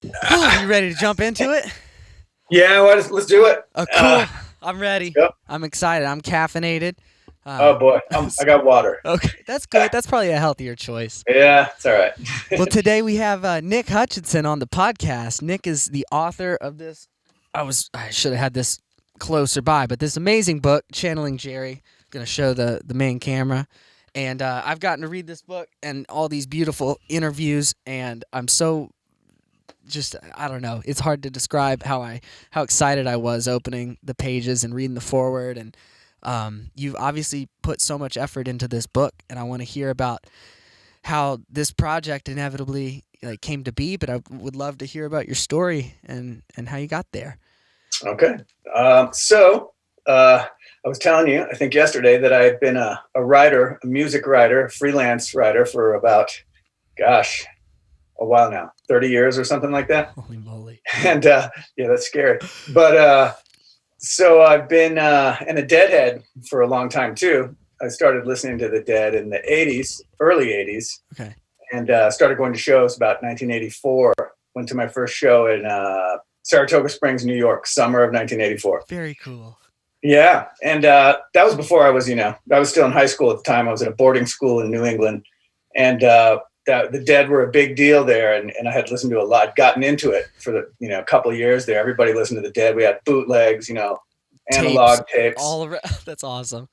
You ready to jump into it? Yeah, let's do it. Oh, cool. I'm ready. Yep. I'm excited. I'm caffeinated. Oh Uh, boy, I got water. okay, that's good. That's probably a healthier choice. Yeah, it's all right. Well, today we have Nick Hutchinson on the podcast. Nick is the author of this. I should have had this closer by, but this amazing book, Channeling Jerry. Going to show the main camera. And I've gotten to read this book and all these beautiful interviews, and I'm so just I don't know. It's hard to describe how excited I was opening the pages and reading the foreword. And you've obviously put so much effort into this book, and I want to hear about how this project inevitably came to be. But I would love to hear about your story and how you got there. Okay. So I was telling you, I think yesterday, that I had been a writer, a music writer, freelance writer for about, gosh, a while now, 30 years or something like that. Holy moly! And yeah, that's scary. But so I've been in a deadhead for a long time too. I started listening to the Dead in the 80s, early 80s, Okay. and started going to shows about 1984. Went to my first show in Saratoga Springs, New York, summer of 1984. Very cool. Yeah, and that was before I was, I was still in high school at the time. I was at a boarding school in New England, and the Dead were a big deal there, and I had listened to a lot, gotten into it for the a couple of years there. Everybody listened to the Dead. We had bootlegs, analog tapes. All around. That's awesome.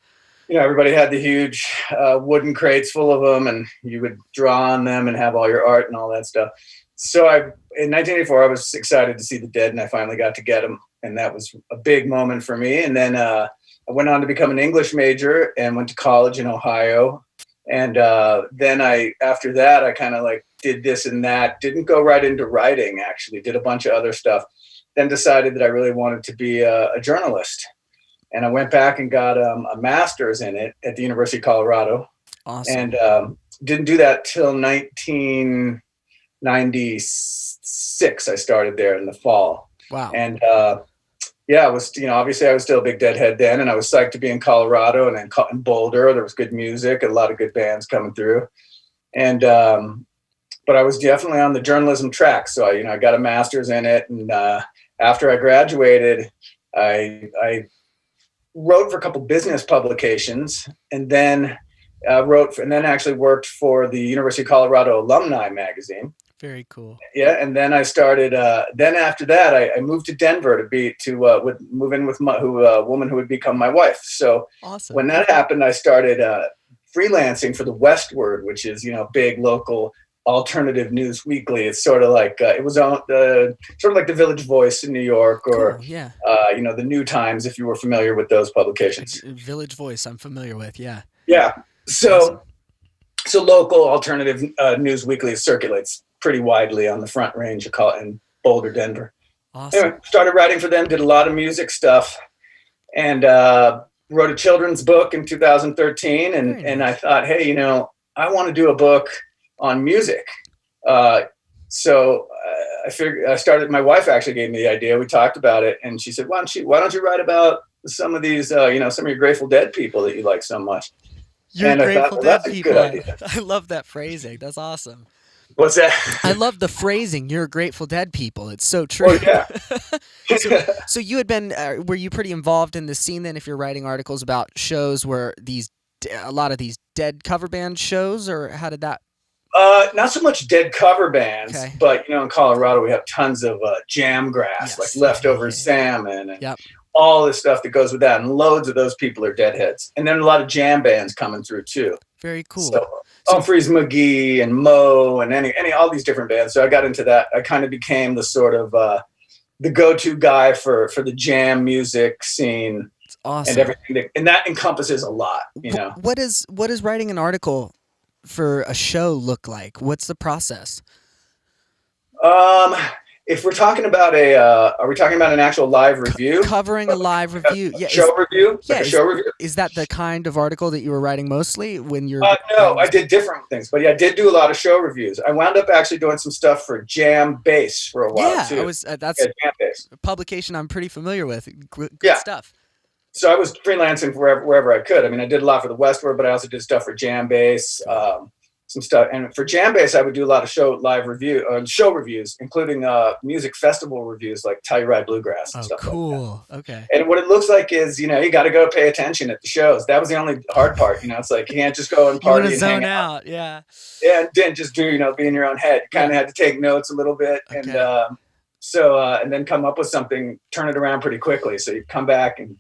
Everybody had the huge wooden crates full of them, and you would draw on them and have all your art and all that stuff. So in 1984, I was excited to see the Dead, and I finally got to get them, and that was a big moment for me. And then I went on to become an English major and went to college in Ohio. And then after that, I kind of did this and that. Didn't go right into writing, actually. Did a bunch of other stuff. Then decided that I really wanted to be a journalist. And I went back and got a master's in it at the University of Colorado. Awesome. And didn't do that till 1996. I started there in the fall. Wow. And yeah, I was, obviously I was still a big Deadhead then, and I was psyched to be in Colorado and then in Boulder. There was good music, a lot of good bands coming through. And, but I was definitely on the journalism track. So I got a master's in it. And after I graduated, I wrote for a couple business publications, and then actually worked for the University of Colorado Alumni Magazine. Very cool. Yeah, and then I started. Then after that, I moved to Denver to move in with a woman who would become my wife. So Awesome. when that happened, I started freelancing for the Westward, which is big local alternative news weekly. It's sort of like it was on sort of like the Village Voice in New York, or Cool, yeah. the New Times, if you were familiar with those publications. Village Voice, I'm familiar with. Yeah. Yeah. So Awesome. so local alternative news weekly circulates pretty widely on the Front Range in Boulder, Denver. Awesome. Anyway, started writing for them, did a lot of music stuff, and wrote a children's book in 2013. And I thought, hey, I want to do a book on music. So I figured, my wife actually gave me the idea. We talked about it, and she said, why don't you write about some of these, some of your Grateful Dead people that you like so much? You're And I Grateful thought, well, Dead that's a people. good idea. I love that phrasing. That's awesome. What's that? I love the phrasing. You're Grateful Dead people. It's so true. Oh, yeah. So you had been, were you pretty involved in the scene then? If you're writing articles about shows where a lot of these Dead cover band shows, or how did that? Not so much Dead cover bands, Okay. but in Colorado we have tons of jam grass, Yes. like leftover salmon, and Yep. all this stuff that goes with that. And loads of those people are Deadheads, and then a lot of jam bands coming through too. Very cool. So Humphreys McGee and Moe and any all these different bands. So I got into that. I kind of became the sort of the go-to guy for the jam music scene. It's awesome. And everything, and that encompasses a lot. What is writing an article for a show look like? What's the process? If we're talking about are we talking about an actual live review? Covering a live review. Yeah. Show review? Yeah. Like a show review? Is that the kind of article that you were writing mostly when you're? No, I did different things, but yeah, I did do a lot of show reviews. I wound up actually doing some stuff for Jam Bass for a while too. That's Jam Bass. a publication I'm pretty familiar with. Good Yeah. stuff. So I was freelancing wherever I could. I mean, I did a lot for the Westward, but I also did stuff for Jam Bass. some stuff. And for Jambase, I would do a lot of show reviews, including music festival reviews like Telluride Bluegrass and stuff cool. like that. Okay. And what it looks like is, you got to go pay attention at the shows. That was the only hard part. It's like you can't just go and party and zone hang out. Yeah. Yeah, and then just do, be in your own head. You kind of had to take notes a little bit. Okay. And and then come up with something, turn it around pretty quickly. So you come back and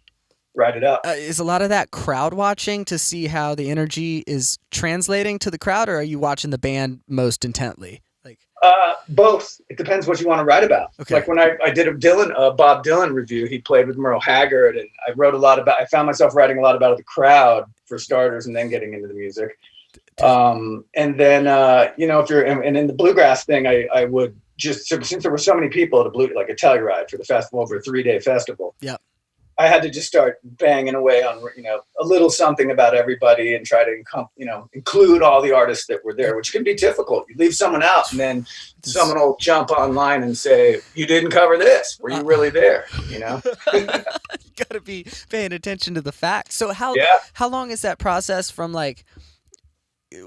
write it up. Is a lot of that crowd watching to see how the energy is translating to the crowd, or are you watching the band most intently? Like both. It depends what you want to write about. Okay. Like when I did a Bob Dylan review, he played with Merle Haggard, and I found myself writing a lot about the crowd for starters, and then getting into the music. And then if you're and in the bluegrass thing, I would just, since there were so many people at like a Telluride for the festival, over a 3-day festival. Yeah. I had to just start banging away on, a little something about everybody and try to, include all the artists that were there, which can be difficult. You leave someone out and then someone will jump online and say, you didn't cover this. Were you really there? You got to be paying attention to the facts. So how long is that process from like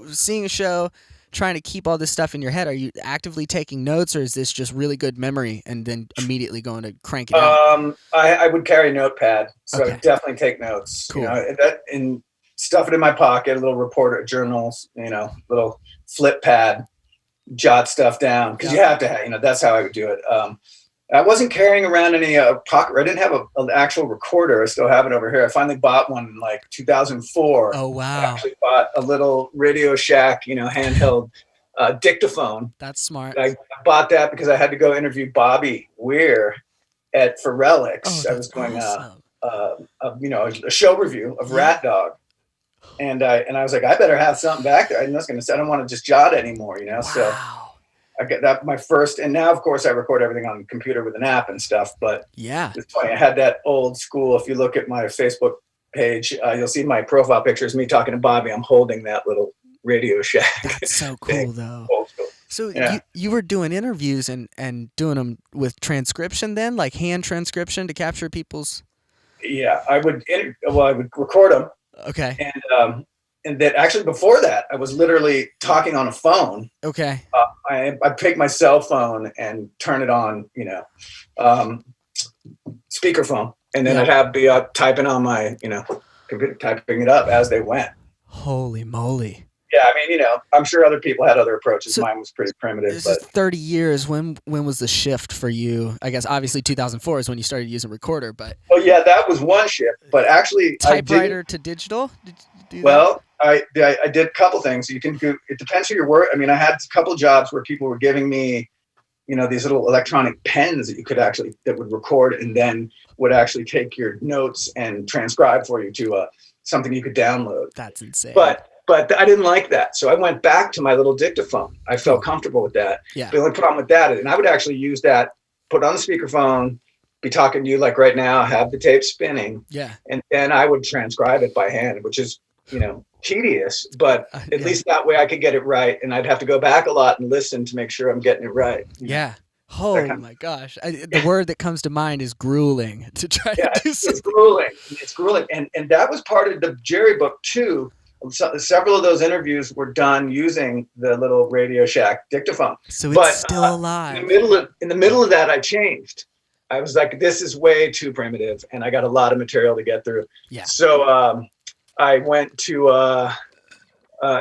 seeing a show, trying to keep all this stuff in your head? Are you actively taking notes, or is this just really good memory and then immediately going to crank it out? I would carry a notepad, so I definitely take notes. Cool. And stuff it in my pocket, a little reporter journals, little flip pad, jot stuff down, because you have to have, that's how I would do it. I wasn't carrying around any pocket. I didn't have an actual recorder. I still have it over here. I finally bought one in like 2004. Oh, wow. I actually bought a little Radio Shack, handheld dictaphone. That's smart. I bought that because I had to go interview Bobby Weir for Relics. I was doing a show review of Rat Dog. And I was like, I better have something back there. I don't want to just jot anymore, Wow. So I got that my first, and now of course I record everything on the computer with an app and stuff. But it's funny. I had that old school. If you look at my Facebook page, you'll see my profile picture is me talking to Bobby. I'm holding that little Radio Shack. That's so cool, though. Old school. So you were doing interviews and doing them with transcription then, like hand transcription to capture people's. Yeah, I would record them. Okay. And that actually before that, I was literally talking on a phone. Okay. I take my cell phone and turn it on, speakerphone, and then I'd have be typing on my, computer, typing it up as they went. Holy moly! Yeah, I mean, I'm sure other people had other approaches. Mine was pretty primitive. This is 30 years. When was the shift for you? I guess obviously 2004 is when you started using recorder, but. Oh yeah, that was one shift. But actually, typewriter to digital. Did you do that? I did a couple things. You can do. It depends who you're working. I mean, I had a couple jobs where people were giving me, these little electronic pens that would record and then would actually take your notes and transcribe for you to something you could download. That's insane. But I didn't like that, so I went back to my little dictaphone. I felt comfortable with that. Yeah. The only problem with that, and I would actually use that, put on the speakerphone, be talking to you like right now, have the tape spinning. Yeah. And then I would transcribe it by hand, which is, tedious, but at least that way I could get it right, and I'd have to go back a lot and listen to make sure I'm getting it right. Yeah. Oh my gosh. The word that comes to mind is grueling to try to do something. It's grueling. And that was part of the Jerry book too. Several of those interviews were done using the little Radio Shack dictaphone. So it's still alive. In the middle of that, I changed. I was like, this is way too primitive, and I got a lot of material to get through. Yeah. So I went to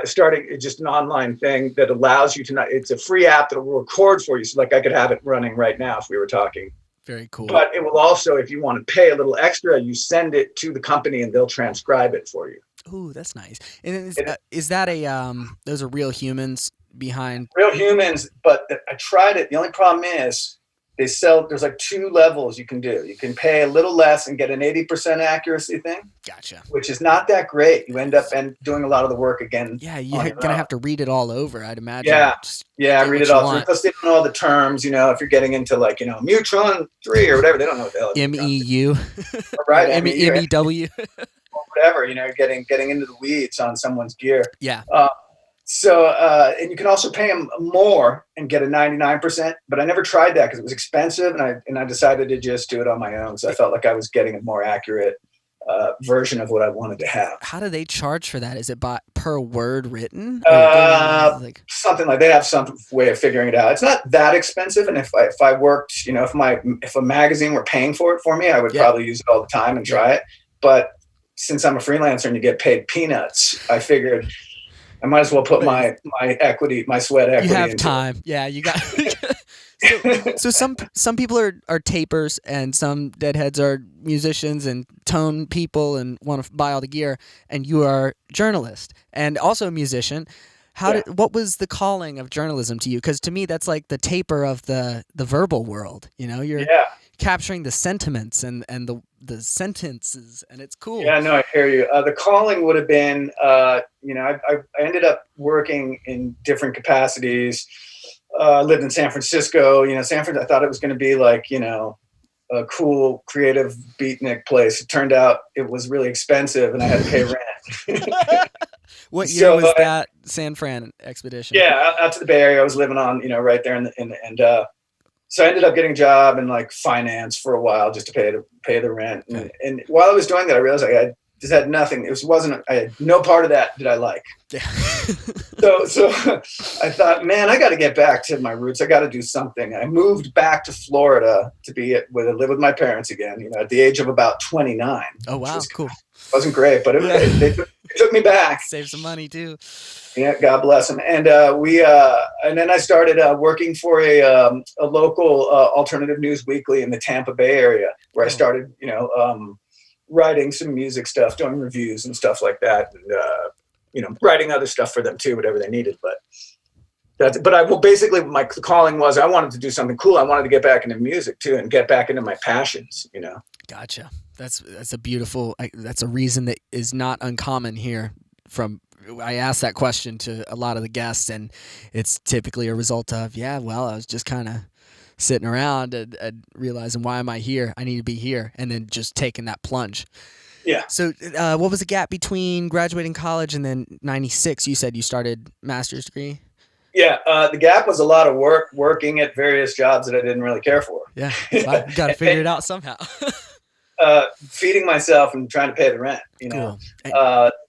starting just an online thing that allows you to it's a free app that will record for you. So like I could have it running right now if we were talking. Very cool. But it will also, if you want to pay a little extra, you send it to the company and they'll transcribe it for you. Ooh, that's nice. And is that those are real humans behind? Real humans, but I tried it. The only problem is there's like 2 levels you can do. You can pay a little less and get an 80% accuracy thing. Gotcha. Which is not that great. You end up doing a lot of the work again. Yeah, you're going to have to read it all over, I'd imagine. Yeah, read it all through. Plus they don't know all the terms, if you're getting into like, Neutron 3 or whatever, they don't know what the hell MEU. Right. MEW. Whatever, getting into the weeds on someone's gear. Yeah. So and you can also pay them more and get a 99%, but I never tried that because it was expensive, and I decided to just do it on my own. So I felt like I was getting a more accurate version of what I wanted to have. How do they charge for that? Is it per word written? Or like something like they have some way of figuring it out. It's not that expensive, and if I worked, if a magazine were paying for it for me, I would probably use it all the time and try it. But since I'm a freelancer and you get paid peanuts, I figured I might as well put my equity, my sweat equity. You have into time. it. Yeah, you got. So some people are tapers and some deadheads are musicians and tone people and want to buy all the gear, and you are a journalist and also a musician. What was the calling of journalism to you? Because to me that's like the taper of the verbal world. You're capturing the sentiments and the sentences, and it's cool. Yeah, no, I hear you. The calling would have been, I ended up working in different capacities. Lived in San Francisco. I thought it was going to be like, a cool, creative beatnik place. It turned out it was really expensive, and I had to pay rent. What year was that San Fran expedition? Yeah, out to the Bay Area. I was living on, right there, so I ended up getting a job in like finance for a while just to pay the rent. And while I was doing that, I realized I just had nothing. I had no part of that I like. Yeah. So I thought, man, I got to get back to my roots. I got to do something. I moved back to Florida to live with my parents again, at the age of about 29. Oh, wow. Cool. Wasn't great, but they took me back. Save some money too. Yeah. God bless them. And and then I started working for a local alternative news weekly in the Tampa Bay area where I started, writing some music stuff, doing reviews and stuff like that. And, writing other stuff for them too, whatever they needed. Basically my calling was I wanted to do something cool. I wanted to get back into music too and get back into my passions, Gotcha. That's a reason that is not uncommon here. I asked that question to a lot of the guests, and it's typically a result of, I was just kind of sitting around and realizing, why am I here? I need to be here. And then just taking that plunge. Yeah. So what was the gap between graduating college and then 96? You said you started master's degree? Yeah. The gap was a lot of working at various jobs that I didn't really care for. Yeah. Well, got to figure it out somehow. Feeding myself and trying to pay the rent, Cool.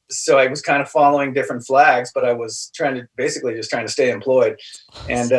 So I was kind of following different flags, but I was trying to stay employed and,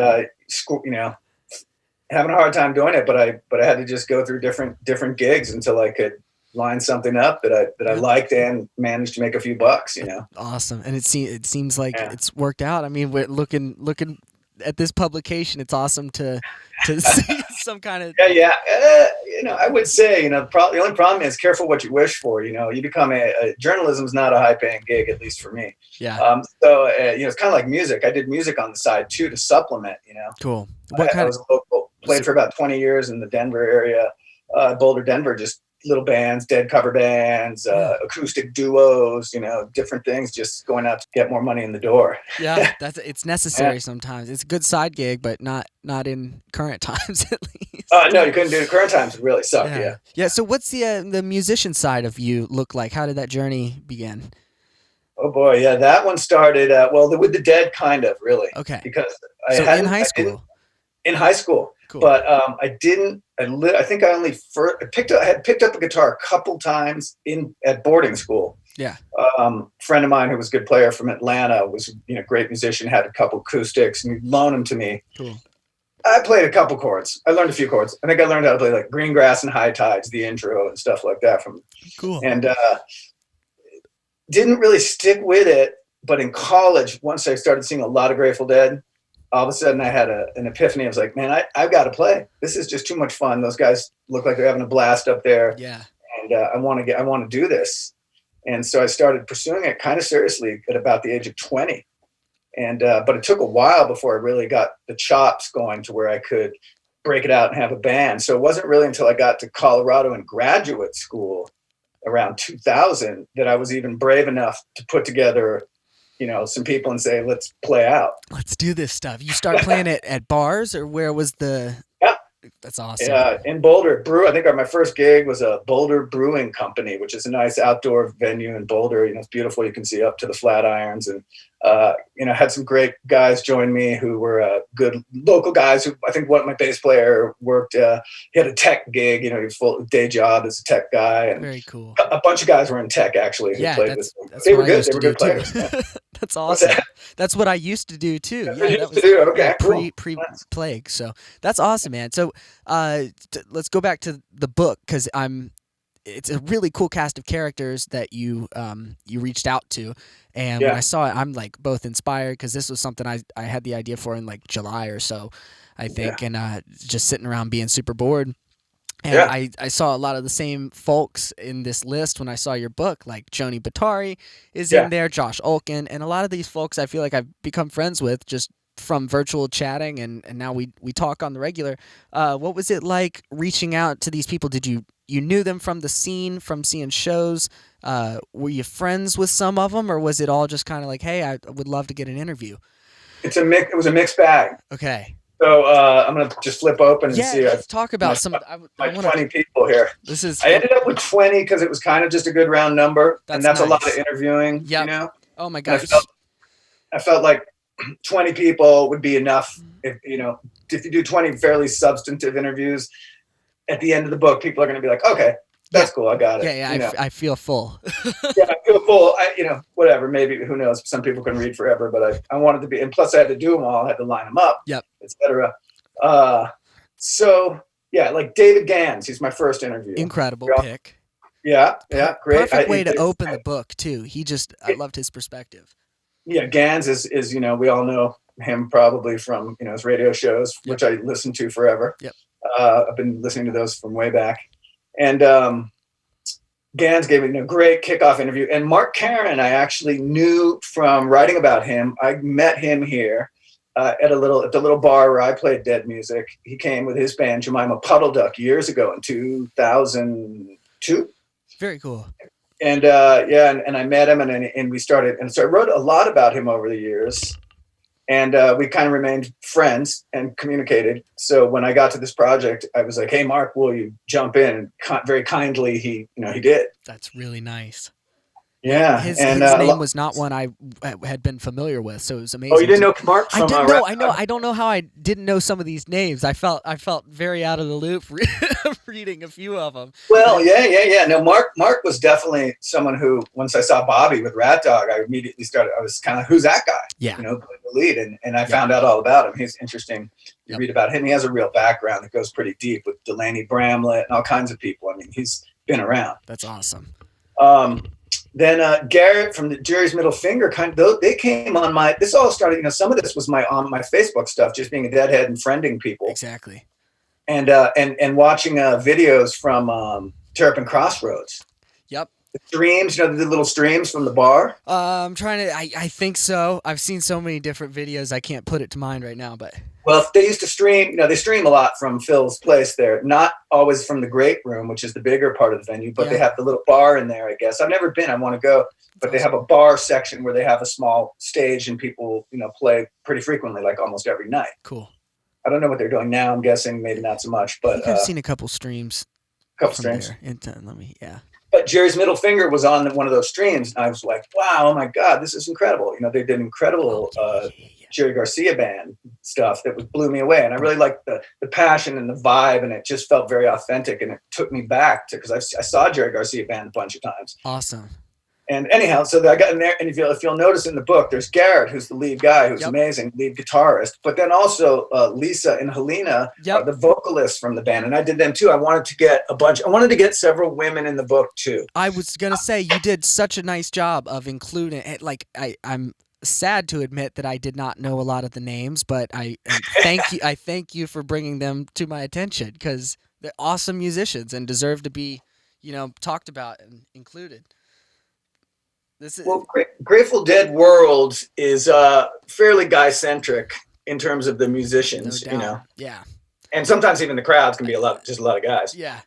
having a hard time doing it, but I had to just go through different gigs until I could line something up that I liked and managed to make a few bucks, Awesome. And it seems like it's worked out. I mean, we're looking at this publication. It's awesome to see some kind of I would say the only problem is careful what you wish for. You become journalism is not a high paying gig, at least for me. Yeah. It's kind of like music. I did music on the side too to supplement. Cool. I was local, played for about 20 years in the Denver area, Boulder, Denver, just little bands, dead cover bands, acoustic duos, different things, just going out to get more money in the door. Yeah, it's necessary sometimes. It's a good side gig, but not in current times at least. No, you couldn't do it. Current times would really suck. Yeah. Yeah. So what's the musician side of you look like? How did that journey begin? Oh boy, yeah, that one started with the Dead, kind of, really. Okay. Because in high school. In high school. Cool. But I didn't. I think I only picked up a guitar a couple times at boarding school. Yeah. Friend of mine who was a good player from Atlanta was great musician, had a couple acoustics, and he'd loan them to me. Cool. I played a couple chords. I learned a few chords. I think I learned how to play like Green Grass and High Tides, the intro and stuff like that from. Cool. And didn't really stick with it. But in college, once I started seeing a lot of Grateful Dead, all of a sudden I had an epiphany. I was like, man, I've got to play. This is just too much fun. Those guys look like they're having a blast up there. Yeah. And I want to do this. And so I started pursuing it kind of seriously at about the age of 20. And but it took a while before I really got the chops going to where I could break it out and have a band. So it wasn't really until I got to Colorado in graduate school around 2000 that I was even brave enough to put together some people and say, let's play out. Let's do this stuff. You start playing it at bars, or where was the... Yeah. That's awesome. Yeah, in Boulder. I think my first gig was a Boulder Brewing Company, which is a nice outdoor venue in Boulder. It's beautiful. You can see up to the Flatirons. And Had some great guys join me who were good local guys. Who I think my bass player worked. He had a tech gig. He was full day job as a tech guy, and Very cool. a bunch of guys were in tech actually who played with me. That's They what were I good. used They to were do good players. too. Yeah. That's What's awesome. that? That's what I used to do too. That's Yeah, what you that used was to do. Okay, cool. pre Nice. plague. So that's awesome, man. So let's go back to the book because it's a really cool cast of characters that you reached out to, and when Yeah. I saw it, I'm like both inspired because this was something I had the idea for in like July or so, I think, and just sitting around being super bored. And Yeah. I saw a lot of the same folks in this list when I saw your book, like Joni Batari is in there, Josh Olkin, and a lot of these folks I feel like I've become friends with just from virtual chatting, and now we talk on the regular. What was it like reaching out to these people? Did you knew them from the scene, from seeing shows? Were you friends with some of them, or was it all just kind of like, hey, I would love to get an interview? It's a mix. It was a mixed bag. Okay. So I'm gonna just flip open and see. Let's talk about some. I want 20 people here. I ended up with 20 because it was kind of just a good round number, and that's nice. a lot of interviewing. Yep. Oh my And gosh. I felt like 20 people would be enough. If you do 20 fairly substantive interviews, at the end of the book, people are going to be like, okay, that's cool, I got it. Yeah, I feel full. Yeah, I feel full. Whatever. Maybe, who knows? Some people can read forever, but I wanted to be, and plus I had to do them all. I had to line them up. Yep. Etc. So yeah, like David Gans, he's my first interview. Incredible pick. Yeah, great. Perfect way to open the book too. I loved his perspective. Yeah, Gans is we all know him probably from his radio shows, which I listened to forever. Yep. I've been listening to those from way back, and Gans gave me a great kickoff interview. And Mark Caron, I actually knew from writing about him. I met him here at the little bar where I played dead music. He came with his band Jemima Puddle Duck years ago in 2002. Very cool. And and I met him, and we started, and so I wrote a lot about him over the years, and we kind of remained friends and communicated. So when I got to this project, I was like, "Hey, Mark, will you jump in?" And very kindly, he did. That's really nice. Yeah, his name was not one I had been familiar with, so it was amazing. Oh, you didn't know Mark? From, I didn't know. I know. I don't know how I didn't know some of these names. I felt very out of the loop reading a few of them. Well, yeah. No, Mark was definitely someone who, once I saw Bobby with Rat Dog, I immediately started. I was kind of, who's that guy? Yeah, the lead, and I found out all about him. He's interesting. You read about him. He has a real background that goes pretty deep with Delaney Bramlett and all kinds of people. I mean, he's been around. That's awesome. Then Garrett from the Jerry's Middle Finger, they came on my. This all started. Some of this was on my Facebook stuff, just being a deadhead and friending people. Exactly. And watching videos from Terrapin Crossroads. Yep. The streams, the little streams from the bar. I'm trying to. I think so. I've seen so many different videos. I can't put it to mind right now, but. Well, they used to stream, they stream a lot from Phil's place there, not always from the Great Room, which is the bigger part of the venue, but they have the little bar in there, I guess. I've never been, I want to go, but they have a bar section where they have a small stage and people, play pretty frequently, like almost every night. Cool. I don't know what they're doing now. I'm guessing maybe not so much, but I think I've seen a couple streams. Yeah. But Jerry's Middle Finger was on one of those streams, and I was like, wow, oh my God, this is incredible. They did incredible Jerry Garcia band stuff that blew me away. And I really liked the passion and the vibe, and it just felt very authentic, and it took me back to, because I saw Jerry Garcia band a bunch of times. Awesome. And anyhow, so I got in there, and if you'll notice in the book, there's Garrett, who's the lead guy, who's amazing, lead guitarist, but then also Lisa and Helena are the vocalists from the band, and I did them too. I wanted to get several women in the book too. I was gonna say you did such a nice job of including it. Like I'm sad to admit that I did not know a lot of the names, but I thank you for bringing them to my attention because they're awesome musicians and deserve to be, talked about and included. Grateful Dead world is fairly guy-centric in terms of the musicians, Yeah. And sometimes even the crowds can be a lot of guys. Yeah.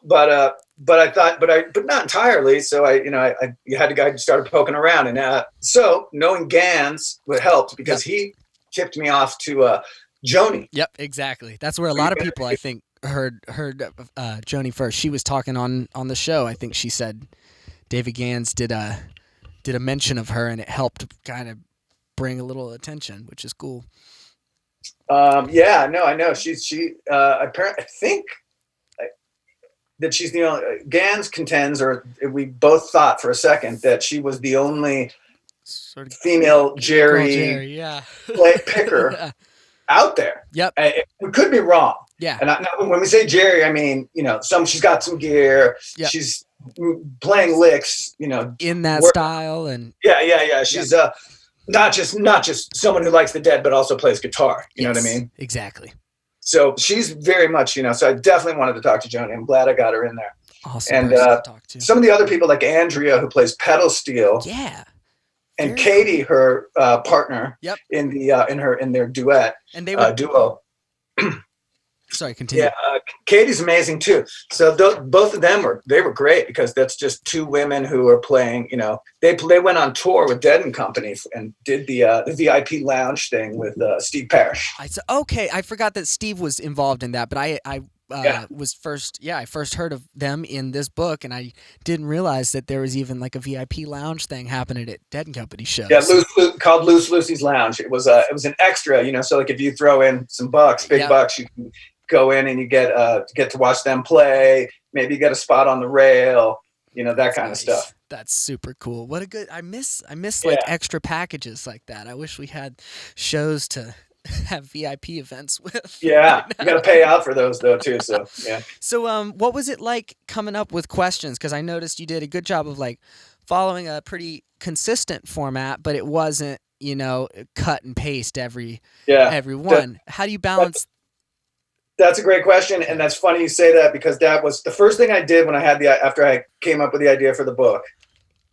But I thought, but not entirely. So you had to guy started poking around, and so knowing Gans would help because he tipped me off to Joni. Yep, exactly. That's where a lot of people I think heard Joni first. She was talking on the show. I think she said David Gans did a mention of her, and it helped kind of bring a little attention, which is cool. Yeah, no, I know. She apparently, I think that she's the only. Gans contends, or we both thought for a second that she was the only Sort of female girl Jerry Jerry, yeah. play picker Yeah. out there. Yep. We could be wrong. Yeah. And when we say Jerry, I mean, she's got some gear. Yep. She's playing licks, In that style, and yeah. She's not just someone who likes the Dead, but also plays guitar. You know what I mean? Exactly. So she's very much, so I definitely wanted to talk to Joni. I'm glad I got her in there. Awesome. And to talk to. some of the other people like Andrea, who plays pedal steel. Yeah. And Katie, her partner. Yep. In their duet. And they were duo. Sorry, continue. Yeah, Katie's amazing too. So both of them were great, because that's just two women who are playing. They went on tour with Dead and Company and did the VIP lounge thing with Steve Parrish. I forgot that Steve was involved in that, but I first heard of them in this book, and I didn't realize that there was even like a VIP lounge thing happening at Dead and Company shows. Yeah, called Loose Lucy's Lounge. It was an extra, so like if you throw in some big bucks, you can go in and you get to watch them play. Maybe you get a spot on the rail, that kind of stuff. That's super cool. What a good. I miss like extra packages like that. I wish we had shows to have VIP events with. Yeah, you got to pay out for those though too. So yeah. So what was it like coming up with questions? Because I noticed you did a good job of like following a pretty consistent format, but it wasn't cut and paste every one. How do you balance? That's a great question, and that's funny you say that, because that was the first thing I did when after I came up with the idea for the book,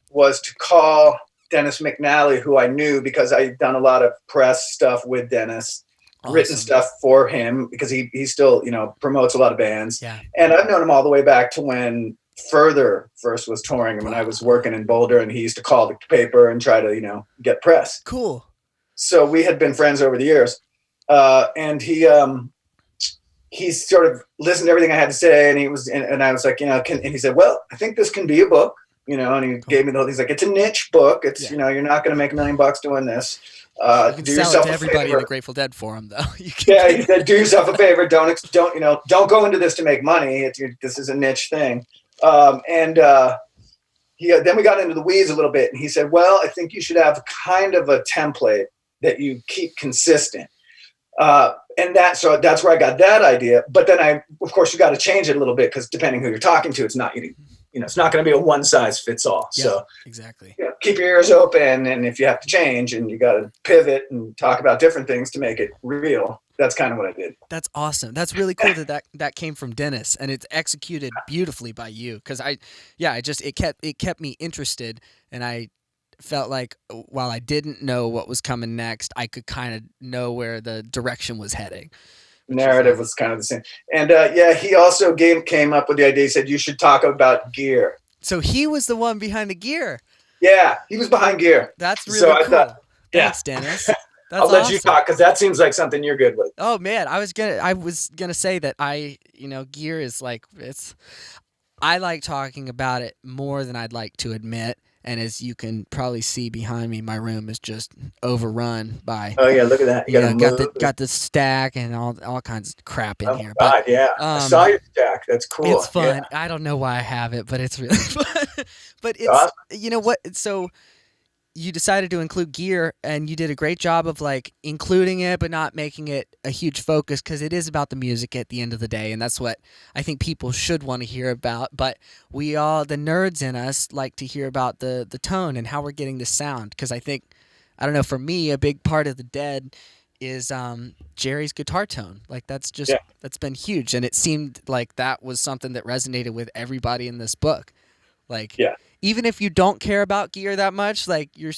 was to call Dennis McNally, who I knew because I'd done a lot of press stuff with Dennis, written stuff for him, because he still promotes a lot of bands. Yeah. And I've known him all the way back to when Further first was touring, and when I was working in Boulder, and he used to call the paper and try to get press. Cool. So we had been friends over the years, and he sort of listened to everything I had to say, and I was like, and he said, well, I think this can be a book, and he gave me he's like, it's a niche book. It's, you're not going to make $1 million doing this. You can do sell it to everybody in the Grateful Dead forum, though. He said, do yourself a favor. Don't go into this to make money. This is a niche thing. Then we got into the weeds a little bit, and he said, well, I think you should have kind of a template that you keep consistent. So that's where I got that idea. But then of course, you got to change it a little bit, because depending who you're talking to, it's not, it's not going to be a one size fits all. Yeah, so exactly. Keep your ears open. And if you have to change, and you got to pivot and talk about different things to make it real, that's kind of what I did. That's awesome. That's really cool that came from Dennis, and it's executed beautifully by you. Cause it kept me interested, and I felt like while I didn't know what was coming next, I could kind of know where the direction was heading. Narrative was kind of the same. And he also came up with the idea. He said, you should talk about gear. So he was the one behind the gear. Yeah, he was behind gear. That's really cool. Thanks, Dennis. I'll let you talk, because that seems like something you're good with. Oh man, I was gonna say that gear is like, I like talking about it more than I'd like to admit. And as you can probably see behind me, my room is just overrun by. Oh yeah, look at that! Got the stack and all kinds of crap in here. But yeah, I saw your stack. That's cool. It's fun. Yeah. I don't know why I have it, but it's really fun. But it's awesome. You know what? So you decided to include gear, and you did a great job of like including it, but not making it a huge focus, because it is about the music at the end of the day, and that's what I think people should want to hear about. But we all, the nerds in us, like to hear about the tone and how we're getting the sound, because I think, I don't know, for me, a big part of the Dead is Jerry's guitar tone. Like that's been huge, and it seemed like that was something that resonated with everybody in this book. Like, even if you don't care about gear that much, like you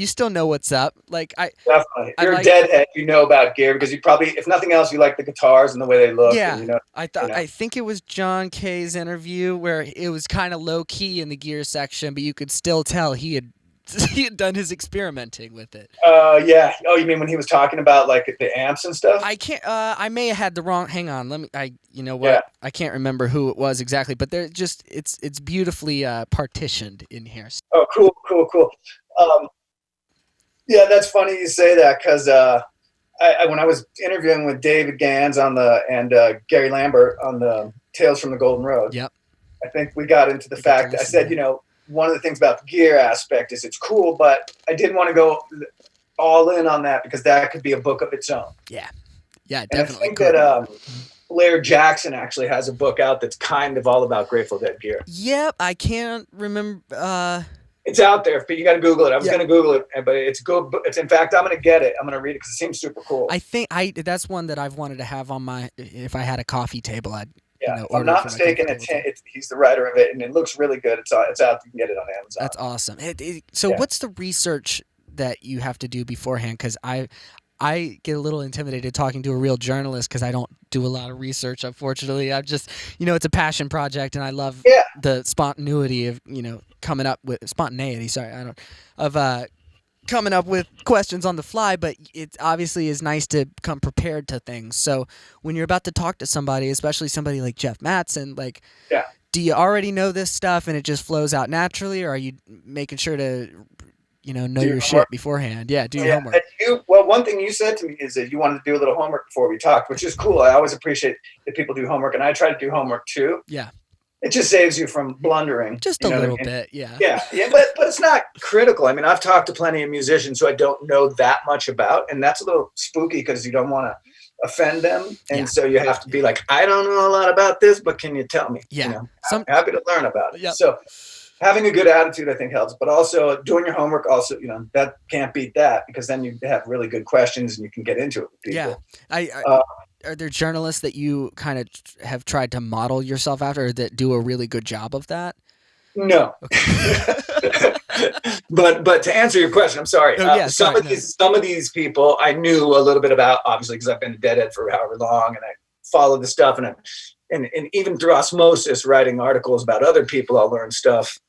still know what's up. Like definitely, you're a deadhead. You know about gear, because you probably, if nothing else, you like the guitars and the way they look. Yeah, and, I think it was John Kay's interview where it was kind of low key in the gear section, but you could still tell he had done his experimenting with it. Yeah. Oh, you mean when he was talking about like the amps and stuff? I can't. I may have had the wrong. Hang on. You know what? Yeah. I can't remember who it was exactly, but they're just. It's beautifully partitioned in here. Oh, cool. Yeah, that's funny you say that because when I was interviewing with David Gans and Gary Lambert on the Tales from the Golden Road, Yep. I think we got into the fact. I said, one of the things about the gear aspect is it's cool, but I didn't want to go all in on that because that could be a book of its own. Yeah. Yeah, and definitely. I think that Blair Jackson actually has a book out that's kind of all about Grateful Dead gear. Yep, I can't remember. It's out there, but you got to Google it. I was going to Google it, but it's good. It's in fact, I'm going to get it. I'm going to read it because it seems super cool. I think that's one that I've wanted to have on my. If I had a coffee table, I'd. Yeah, if I'm not mistaken, he's the writer of it, and it looks really good. It's out. You can get it on Amazon. That's awesome. What's the research that you have to do beforehand? Because I get a little intimidated talking to a real journalist because I don't do a lot of research, unfortunately. I'm just, it's a passion project, and I love the spontaneity of, coming up with spontaneity. Sorry, coming up with questions on the fly, but it obviously is nice to come prepared to things. So when you're about to talk to somebody, especially somebody like Jeff Mattson, do you already know this stuff and it just flows out naturally, or are you making sure to know your shit beforehand? Yeah, do your homework. Well, one thing you said to me is that you wanted to do a little homework before we talked, which is cool. I always appreciate that people do homework, and I try to do homework too. Yeah. It just saves you from blundering. Just a little bit, yeah. Yeah, but it's not critical. I mean, I've talked to plenty of musicians who I don't know that much about, and that's a little spooky because you don't want to offend them, and so you have to be like, I don't know a lot about this, but can you tell me? Yeah. I'm happy to learn about it. Yep. So having a good attitude, I think, helps, but also doing your homework also, that can't beat that because then you have really good questions and you can get into it with people. Yeah. Are there journalists that you kind of have tried to model yourself after or that do a really good job of that? No. Okay. but to answer your question, I'm sorry. Some of these people I knew a little bit about, obviously, because I've been a deadhead for however long, and I followed the stuff, and even through osmosis, writing articles about other people, I'll learn stuff.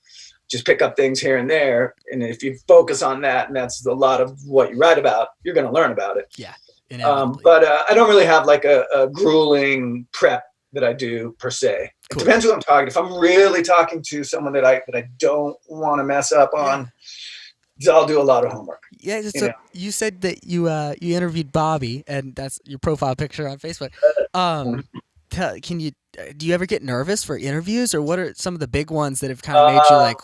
Just pick up things here and there, and if you focus on that, and that's a lot of what you write about, you're going to learn about it. Yeah. But I don't really have like a grueling prep that I do per se. Cool. It depends who I'm talking to. If I'm really talking to someone that I don't want to mess up on, I'll do a lot of homework. Yeah. So you said that you interviewed Bobby, and that's your profile picture on Facebook. Do you ever get nervous for interviews, or what are some of the big ones that have kind of made you like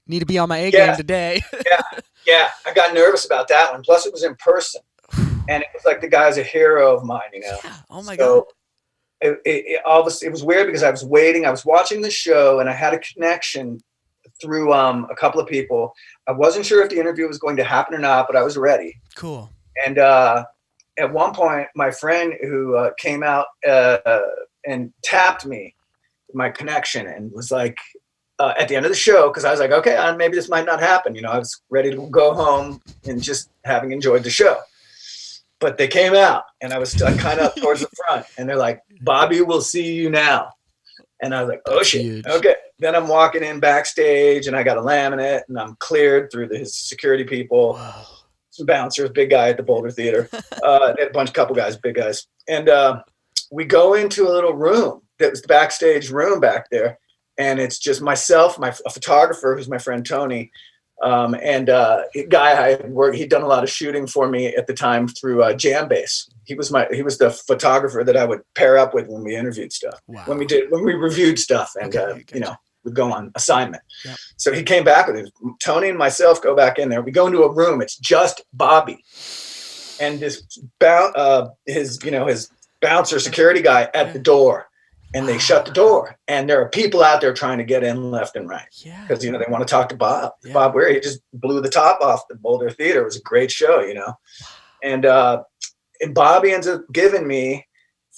need to be on my A game today? Yeah. I got nervous about that one. Plus, it was in person. And it was like the guy's a hero of mine, Yeah. Oh my God. It was weird because I was waiting. I was watching the show, and I had a connection through a couple of people. I wasn't sure if the interview was going to happen or not, but I was ready. Cool. And at one point, my friend who came out and tapped me, my connection, and was like, at the end of the show, because I was like, okay, maybe this might not happen. I was ready to go home and just having enjoyed the show. But they came out, and I was kind of up towards the front, and they're like, Bobby, we'll see you now. And I was like, oh, shit. Huge. Okay. Then I'm walking in backstage, and I got a laminate, and I'm cleared through his security people. Wow. Some bouncers, big guy at the Boulder Theater. They had a couple guys, big guys. And we go into a little room that was the backstage room back there. And it's just myself, a photographer who's my friend Tony, and a guy I had worked. He'd done a lot of shooting for me at the time through Jambase. He was the photographer that I would pair up with when we interviewed stuff, when we reviewed stuff, and we'd go on assignment. Yep. So he came back with it. Tony and myself go back in there. We go into a room. It's just Bobby and his bouncer security guy at the door. And they shut the door, and there are people out there trying to get in left and right because they want to talk to Bob. Yeah. Bob Weir, he just blew the top off the Boulder Theater. It was a great show, and Bobby ends up giving me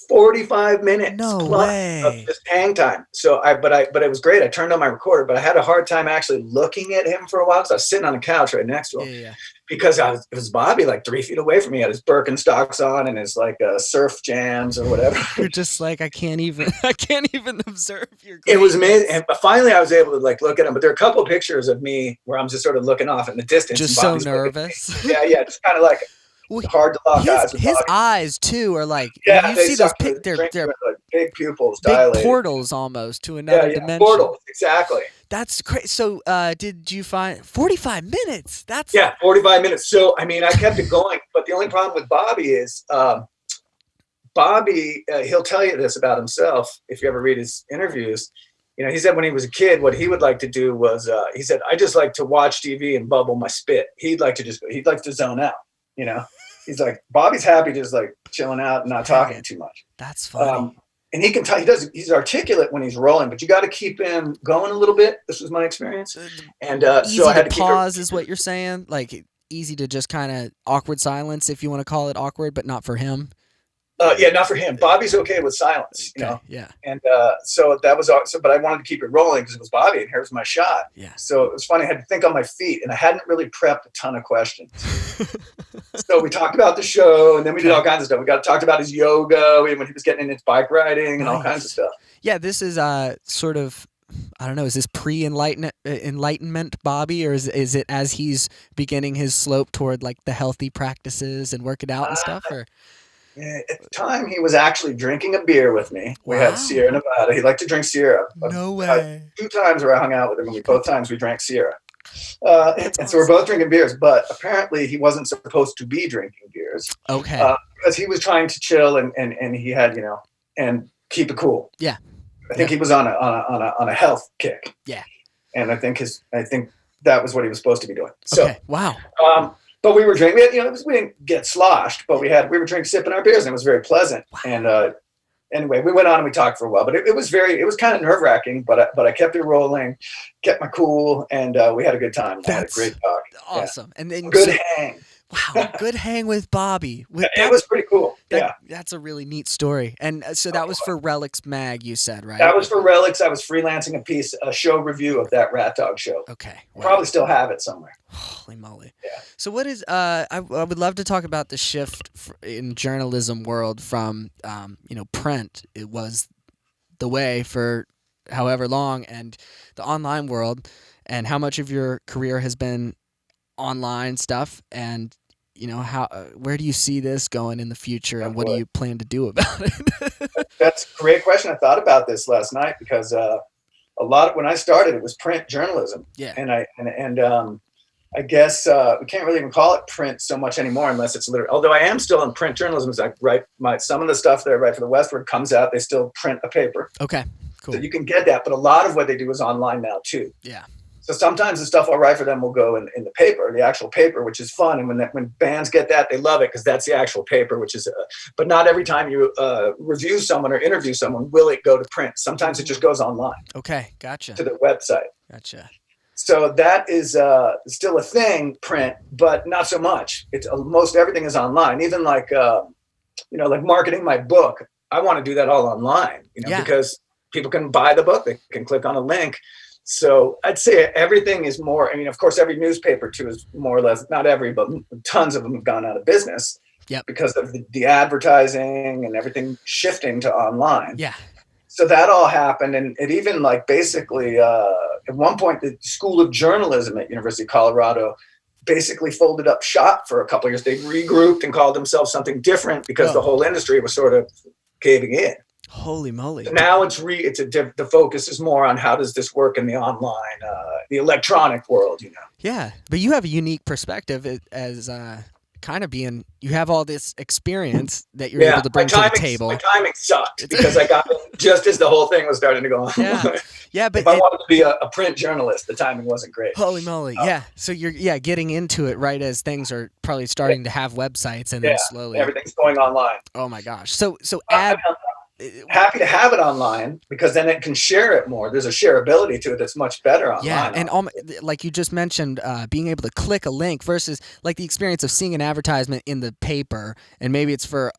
45 minutes of just hang time. So but it was great. I turned on my recorder, but I had a hard time actually looking at him for a while because I was sitting on the couch right next to him. Because it was Bobby like 3 feet away from me. He had his Birkenstocks on and his surf jams or whatever. You're just like, I can't even observe your greatness. It was amazing. And finally I was able to look at him, but there are a couple of pictures of me where I'm just sort of looking off in the distance. Just so nervous. Yeah. Just kind of like hard to lock eyes with his Bobby. eyes too are like, you see those they're big pupils, big dilated. portals almost to another dimension. Portals, exactly. That's great. So, did you find 45 minutes? That's Yeah, 45 minutes. So, I mean, I kept it going, but the only problem with Bobby is Bobby, he'll tell you this about himself if you ever read his interviews. You know, he said when he was a kid, what he would like to do was, he said, I just like to watch TV and bubble my spit. He'd like to zone out, you know? He's like, Bobby's happy just like chilling out and not talking too much. That's funny. And he can tell, he's articulate when he's rolling, but you got to keep him going a little bit. This was my experience. And easy so I had to to pause is what you're saying? Like, easy to just kind of awkward silence, if you want to call it awkward, but not for him? Yeah, not for him. Bobby's okay with silence, you know? Yeah. And so that was awesome, but I wanted to keep it rolling because it was Bobby, and here's my shot. Yeah. So it was funny. I had to think on my feet, and I hadn't really prepped a ton of questions. So we talked about the show, and then we did all kinds of stuff. We talked about his yoga when he was getting into bike riding and all kinds of stuff. Yeah, this is sort of, I don't know, is this pre-enlightenment Bobby, or is it as he's beginning his slope toward like the healthy practices and working out and stuff? Or yeah, at the time, he was actually drinking a beer with me. We had Sierra Nevada. He liked to drink Sierra. No way. 2 times where I hung out with him, and both times we drank Sierra. And so we're both drinking beers, but apparently he wasn't supposed to be drinking beers. Okay. Because he was trying to chill and he had, you know, and keep it cool. Yeah. I think he was on a health kick. Yeah. And I think that was what he was supposed to be doing. So, okay. Wow. But we were drinking. We didn't get sloshed, but we were sipping our beers, and it was very pleasant. Wow. And anyway, we went on and we talked for a while, but it was kind of nerve wracking. But I kept it rolling, kept my cool, and we had a good time. I had a great talk. Awesome. Yeah. And then good hang. Wow, good hang with Bobby. It was pretty cool. That's a really neat story. And so that was for Relics Mag, you said, right? That was for Relics. I was freelancing a show review of that Rat Dog show. Okay. Wow. Probably still have it somewhere. Holy moly. Yeah. So what is, I would love to talk about the shift in journalism world from, print. It was the way for however long, and the online world, and how much of your career has been online stuff, and where do you see this going in the future, and what do you plan to do about it? That's a great question. I thought about this last night because when I started, it was print journalism. Yeah. And I guess we can't really even call it print so much anymore unless it's literally. Although I am still in print journalism, I write some of the stuff that I write for the Westward comes out. They still print a paper. Okay. Cool. So you can get that, but a lot of what they do is online now too. Yeah. So sometimes the stuff I'll write for them will go in the paper, the actual paper, which is fun. And when bands get that, they love it because that's the actual paper, which is, but not every time you review someone or interview someone will it go to print. Sometimes it just goes online. Okay, gotcha. To the website. Gotcha. So that is still a thing, print, but not so much. It's most everything is online. Even like marketing my book, I want to do that all online, because people can buy the book, they can click on a link. So I'd say everything is more, of course, every newspaper too is more or less, not every, but tons of them have gone out of business because of the advertising and everything shifting to online. Yeah. So that all happened. And it even basically, at one point, the School of Journalism at University of Colorado basically folded up shop for a couple of years. They regrouped and called themselves something different because the whole industry was sort of caving in. Holy moly! So now the focus is more on how does this work in the online, the electronic world, Yeah, but you have a unique perspective as kind of being. You have all this experience that you're able to bring to the table. My timing sucked because I got it just as the whole thing was starting to go on. Yeah, but if I wanted to be a print journalist, the timing wasn't great. Holy moly! Yeah, so you're getting into it right as things are probably starting to have websites, and then slowly everything's going online. Oh my gosh! So happy to have it online because then it can share it more. There's a shareability to it that's much better online. Yeah, and like you just mentioned, being able to click a link versus like the experience of seeing an advertisement in the paper, and maybe it's for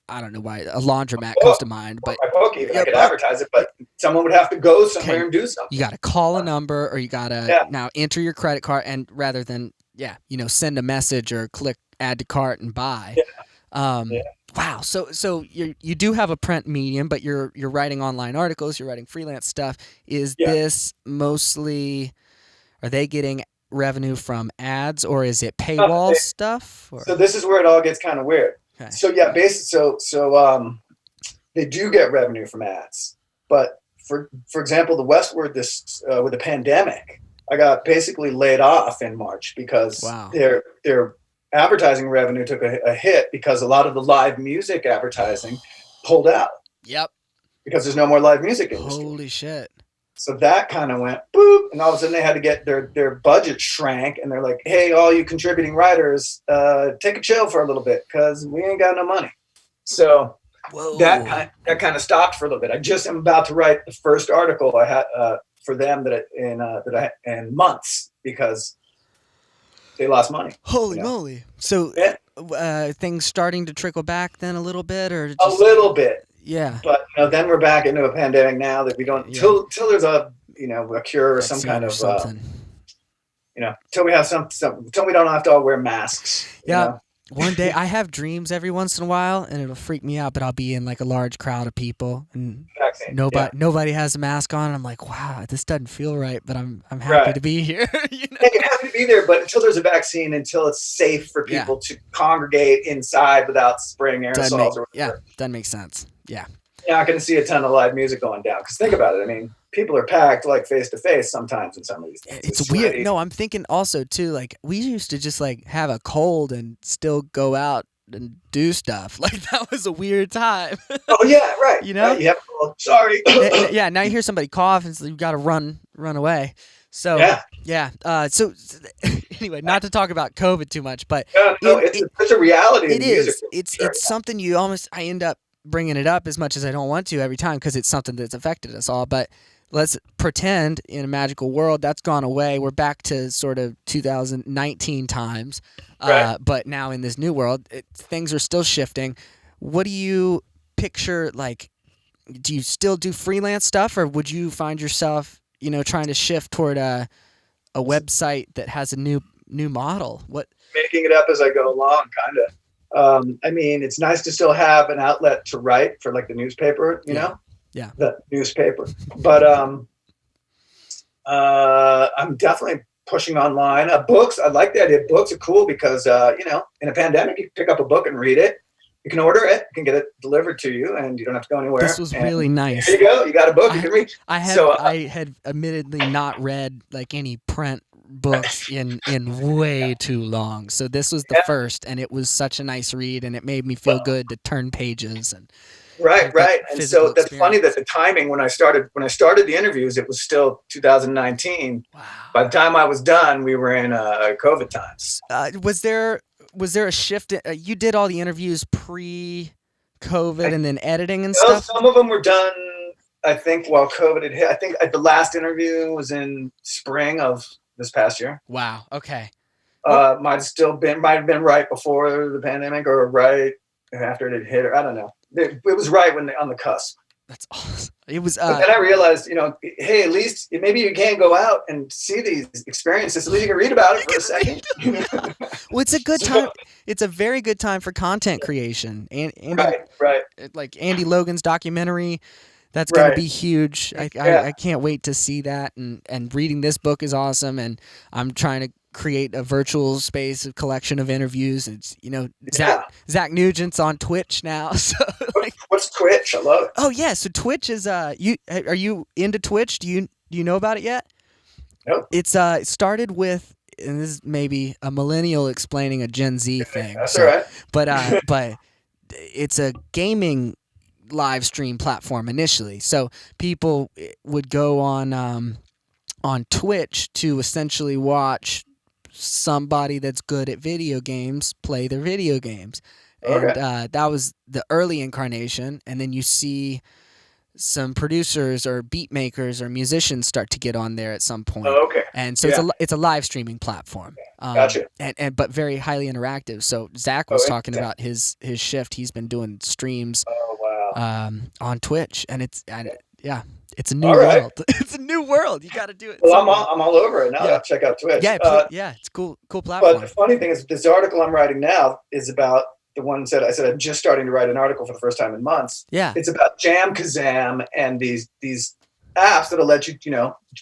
I don't know why a laundromat comes to mind, but my book even I could advertise it, but someone would have to go somewhere and do something. You got to call a number, or you got to now enter your credit card, and rather than send a message or click add to cart and buy. Wow. So you do have a print medium, but you're writing online articles, you're writing freelance stuff. Is this mostly, are they getting revenue from ads, or is it paywall stuff? Or? So this is where it all gets kind of weird. Okay. So basically, so they do get revenue from ads, but for example, the Westward with the pandemic, I got basically laid off in March because Wow. their advertising revenue took a hit because a lot of the live music advertising pulled out Yep. because there's no more live music industry. Holy shit. So that kind of went boop, and all of a sudden they had to get their budget shrank, and they're like, "Hey, all you contributing writers, take a chill for a little bit because we ain't got no money." So Whoa. that kind of stopped for a little bit. I just am about to write the first article I had for them in months because they lost money. Holy moly. So things starting to trickle back then a little bit, or just, a little bit. Yeah. But then we're back into a pandemic now that we don't till there's a cure or some kind of something. Till we have till we don't have to all wear masks. Yeah. One day I have dreams every once in a while, and it'll freak me out, but I'll be in like a large crowd of people and nobody has a mask on. And I'm like, wow, this doesn't feel right, but I'm happy to be here. You're happy to be there, but until there's a vaccine, until it's safe for people to congregate inside without spraying aerosols or whatever. Doesn't make sense. Yeah. You're not going to see a ton of live music going down. Because think about it. I mean, people are packed like face to face sometimes in some of these things. It's weird. No, I'm thinking also too, like we used to just like have a cold and still go out and do stuff. Like that was a weird time. Oh yeah, right. Right, yep. Well, sorry. Yeah. Now you hear somebody cough and so you've got to run away. So yeah. So anyway, not to talk about COVID too much, but it's a reality. It is. It's something I end up bringing it up as much as I don't want to every time because it's something that's affected us all. But let's pretend in a magical world that's gone away. We're back to sort of 2019 times. But now in this new world, things are still shifting. What do you picture? Like, do you still do freelance stuff, or would you find yourself, trying to shift toward a website that has a new model? What? Making it up as I go along, kind of. I mean, it's nice to still have an outlet to write for like the newspaper, Yeah. The newspaper. But I'm definitely pushing online. Books, I like the idea. Books are cool because, in a pandemic, you can pick up a book and read it. You can order it. You can get it delivered to you, and you don't have to go anywhere. This was really nice. There you go. You got a book you can read. I had admittedly not read like any print books in way too long, so this was the first, and it was such a nice read, and it made me feel good to turn pages and right. And so that's funny that the timing when I started the interviews, it was still 2019. Wow. By the time I was done, we were in COVID times. Was there a shift? You did all the interviews pre-COVID and then editing and stuff. Some of them were done, I think, while COVID had hit. I think the last interview was in spring of this past year. Wow. Okay. Might have been right before the pandemic or right after it had hit, or I don't know. It was right on the cusp. That's awesome. It was. But then I realized, hey, at least maybe you can't go out and see these experiences. At least you can read about it for a second. Well, it's a good time. It's a very good time for content creation. And right. Like Andy Logan's documentary. That's going to be huge. I can't wait to see that. And reading this book is awesome. And I'm trying to create a virtual space, a collection of interviews. It's, Zach Nugent's on Twitch now. So what's Twitch? I love it. Oh yeah. So Twitch is, are you into Twitch? Do you know about it yet? Nope. It's, it started with, and this is maybe a millennial explaining a Gen Z thing. That's all right. But it's a gaming live stream platform initially, so people would go on Twitch to essentially watch somebody that's good at video games play their video games. Okay. And that was the early incarnation, and then you see some producers or beat makers or musicians start to get on there at some point. Oh, okay. And so it's a live streaming platform. Gotcha. And but very highly interactive. So Zach was talking about his shift. He's been doing streams on Twitch, and it's a new world. It's a new world. You got to do it. Well, I'm all over it now. I'll check out Twitch. Yeah, it's cool platform. But the funny thing is, this article I'm writing now is about the one that I said I'm just starting to write an article for the first time in months. Yeah, it's about Jam Kazam and these apps that'll let you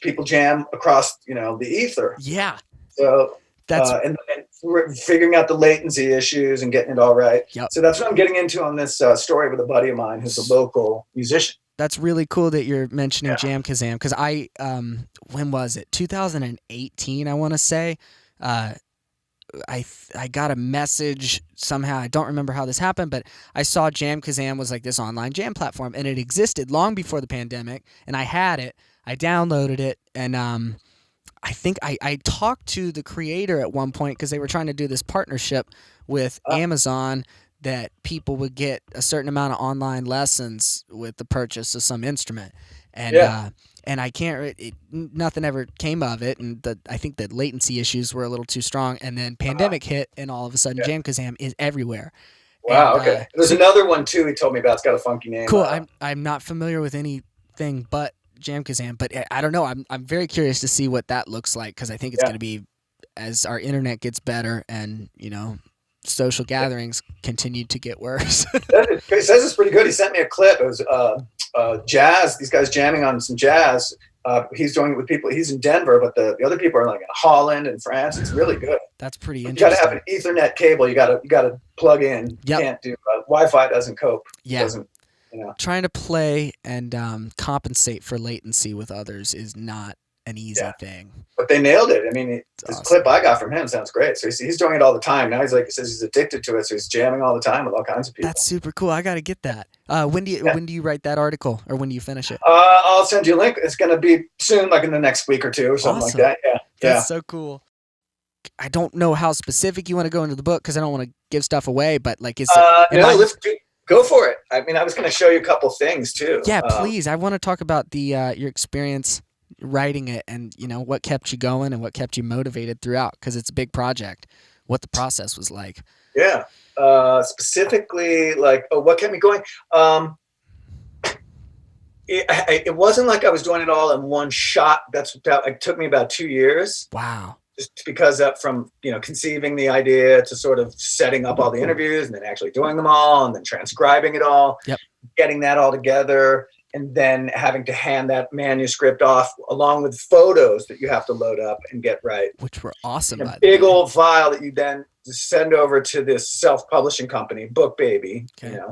people jam across the ether. Yeah. So that's and we're figuring out the latency issues and getting it all right. Yep. So that's what I'm getting into on this story with a buddy of mine who's a local musician. That's really cool that you're mentioning Yeah. Jam Kazam, because I when was it? 2018, I want to say. I got a message somehow. I don't remember how this happened, but I saw Jam Kazam was like this online jam platform, and it existed long before the pandemic. And I had it. I downloaded it, and I think I talked to the creator at one point because they were trying to do this partnership with Amazon that people would get a certain amount of online lessons with the purchase of some instrument. And and I can't. Nothing ever came of it, and I think the latency issues were a little too strong. And then pandemic hit, and all of a sudden, Jam Kazam is everywhere. Wow. And, okay. There's another one too. He told me about. It's got a funky name. Cool. I'm not familiar with anything but Jam Kazam, but I don't know. I'm very curious to see what that looks like, because I think it's going to be, as our internet gets better and social gatherings continue to get worse. He says it's pretty good. He sent me a clip. It was jazz. These guys jamming on some jazz. He's doing it with people. He's in Denver, but the other people are like in Holland and France. It's really good. That's pretty You interesting. got to have an Ethernet cable. You got to plug in. You can't do Wi-Fi. Doesn't cope. Yeah. Doesn't. Trying to play and compensate for latency with others is not an easy thing. But they nailed it. I mean, this awesome. clip I got from him sounds great. So he's doing it all the time. Now he says he's addicted to it. So he's jamming all the time with all kinds of people. That's super cool. I got to get that. When do you write that article, or when do you finish it? I'll send you a link. It's going to be soon, like in the next week or two or something like that. Yeah. That's so cool. I don't know how specific you want to go into the book, because I don't want to give stuff away, but like, let's go for it. I mean, I was going to show you a couple things too. Yeah, please. I want to talk about your experience writing it, and what kept you going and what kept you motivated throughout, because it's a big project. What the process was like. Yeah. Specifically, like, what kept me going? It wasn't like I was doing it all in one shot. It took me about 2 years. Wow. Just because from conceiving the idea to sort of setting up all the interviews, and then actually doing them all, and then transcribing it all, getting that all together, and then having to hand that manuscript off along with photos that you have to load up and get right. Which were awesome. A big old file that you then send over to this self-publishing company, Book Baby,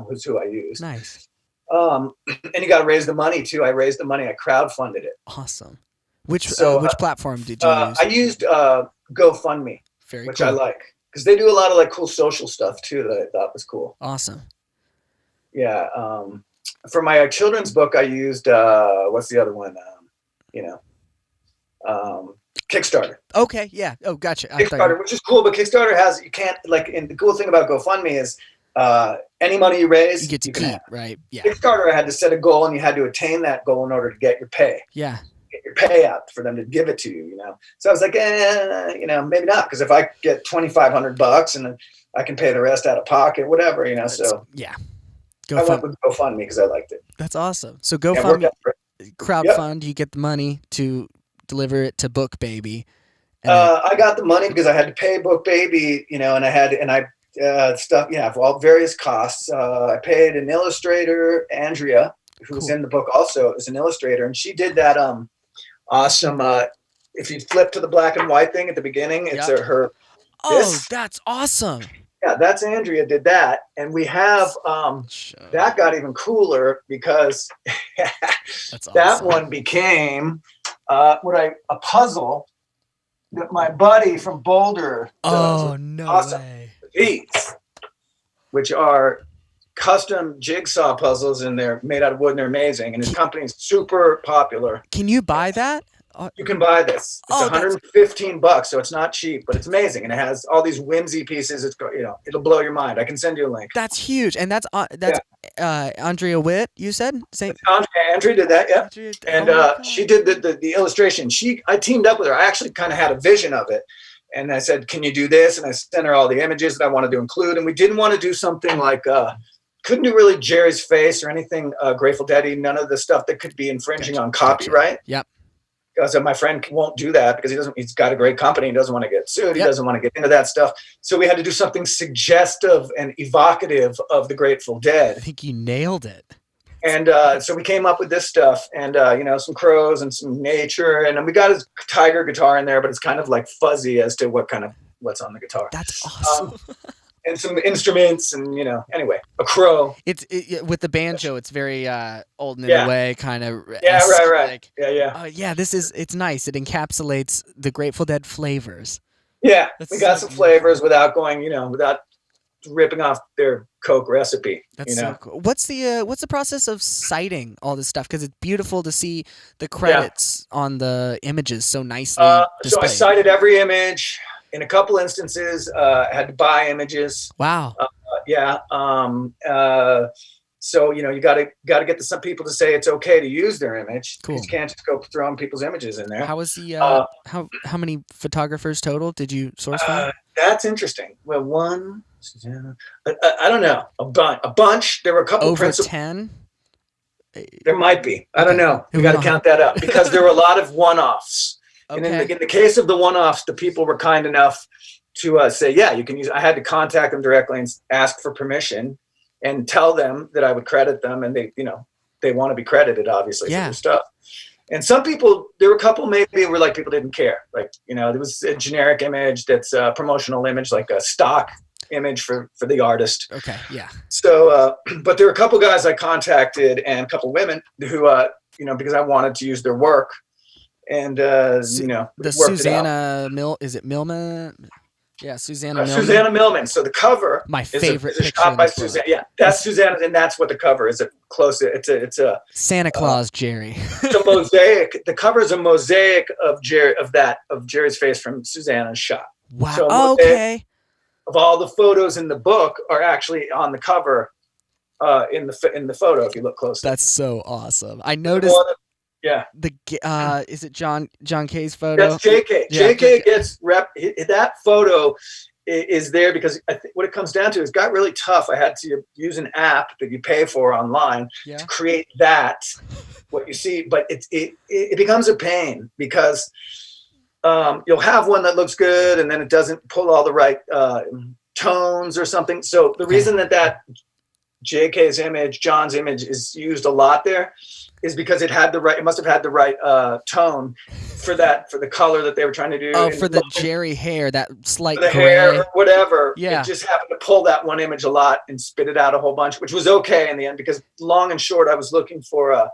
who's who I use. Nice. And you got to raise the money too. I raised the money. I crowdfunded it. Awesome. Which platform did you use? I used GoFundMe, which I like, because they do a lot of like cool social stuff too that I thought was cool. Awesome. Yeah. For my children's book, I used what's the other one? Kickstarter. Okay. Yeah. Oh, gotcha. Kickstarter, which is cool, but Kickstarter and the cool thing about GoFundMe is any money you raise, you get to keep, right? Yeah. Kickstarter, I had to set a goal, and you had to attain that goal in order to get your pay. Yeah. Get your payout for them to give it to you. So I was like, maybe not, because if I get $2,500 and then I can pay the rest out of pocket, whatever. So yeah. I went with GoFundMe because I liked it. That's awesome. So GoFundMe, crowdfund, you get the money to deliver it to Book Baby. I got the money because I had to pay Book Baby, and I stuff, for all various costs. I paid an illustrator, Andrea, who was in the book also as an illustrator, and she did that awesome. If you flip to the black and white thing at the beginning, it's her. That's awesome. Yeah, that's Andrea did that, and we have that got even cooler because that one became a puzzle that my buddy from Boulder does. Oh, no way. These, which are custom jigsaw puzzles, and they're made out of wood, and they're amazing, and his company's super popular. Can you buy that? You can buy this. It's $115, so it's not cheap, but it's amazing, and it has all these whimsy pieces. It's it'll blow your mind. I can send you a link. That's huge, and that's Andrea Witt. You said Andrea did that, yeah. And she did the illustration. I teamed up with her. I actually kind of had a vision of it, and I said, "Can you do this?" And I sent her all the images that I wanted to include, and we didn't want to do something like. Couldn't do really Jerry's face or anything Grateful Dead-y, none of the stuff that could be infringing on copyright. Yep. Because my friend won't do that because he's got a great company. He doesn't want to get sued. He doesn't want to get into that stuff. So we had to do something suggestive and evocative of the Grateful Dead. I think you nailed it. And so we came up with this stuff and, some crows and some nature. And we got his tiger guitar in there, but it's kind of like fuzzy as to what's on the guitar. That's awesome. and some instruments, and anyway, a crow. With the banjo. It's very Old and in Yeah. the Way kind of. Yeah, right. Like, Yeah. yeah, it's nice. It encapsulates the Grateful Dead flavors. Yeah, That's we got so some beautiful. flavors without going, without ripping off their Coke recipe. That's so cool. What's the process of citing all this stuff? Because it's beautiful to see the credits on the images so nicely displayed. So I cited every image. In a couple instances, I had to buy images. Wow. Yeah. So you got to get some people to say it's okay to use their image. Cool. You can't just go throwing people's images in there. How was the how many photographers total did you source from? That's interesting. Well, one, I don't know, a bunch. There were a couple over 10. There might be. I don't know. We got to count that up because there were a lot of one-offs. Okay. And in the case of the one-offs, the people were kind enough to say, yeah, you can use. I had to contact them directly and ask for permission and tell them that I would credit them, and they want to be credited, obviously, for their stuff. And some people, there were a couple maybe where like people didn't care. Like, there was a generic image that's a promotional image, like a stock image for the artist. Okay, yeah. So, but there were a couple guys I contacted and a couple women who, because I wanted to use their work. And, the Susanna is it Millman? Yeah, Susanna Millman. Susanna Millman. So the cover, my favorite is a shot by Susanna. Yeah, that's Susanna, and that's what the cover is. It's a Santa Claus Jerry. It's a mosaic. The cover is a mosaic of Jerry's face from Susanna's shot. Wow. So okay. Of all the photos in the book are actually on the cover, in the photo. If you look closely, that's so awesome. I noticed. Yeah. Is it John K's photo? That's JK. Yeah, JK gets that photo is there because I think what it comes down to is got really tough. I had to use an app that you pay for online to create that what you see, but it becomes a pain because you'll have one that looks good and then it doesn't pull all the right tones or something. So the reason that JK's image, John's image, is used a lot there is because it must have had the right tone for the color that they were trying to do. Oh, for the Jerry hair, that slight gray. Hair or whatever. Yeah. It just happened to pull that one image a lot and spit it out a whole bunch, which was okay in the end because long and short, I was looking for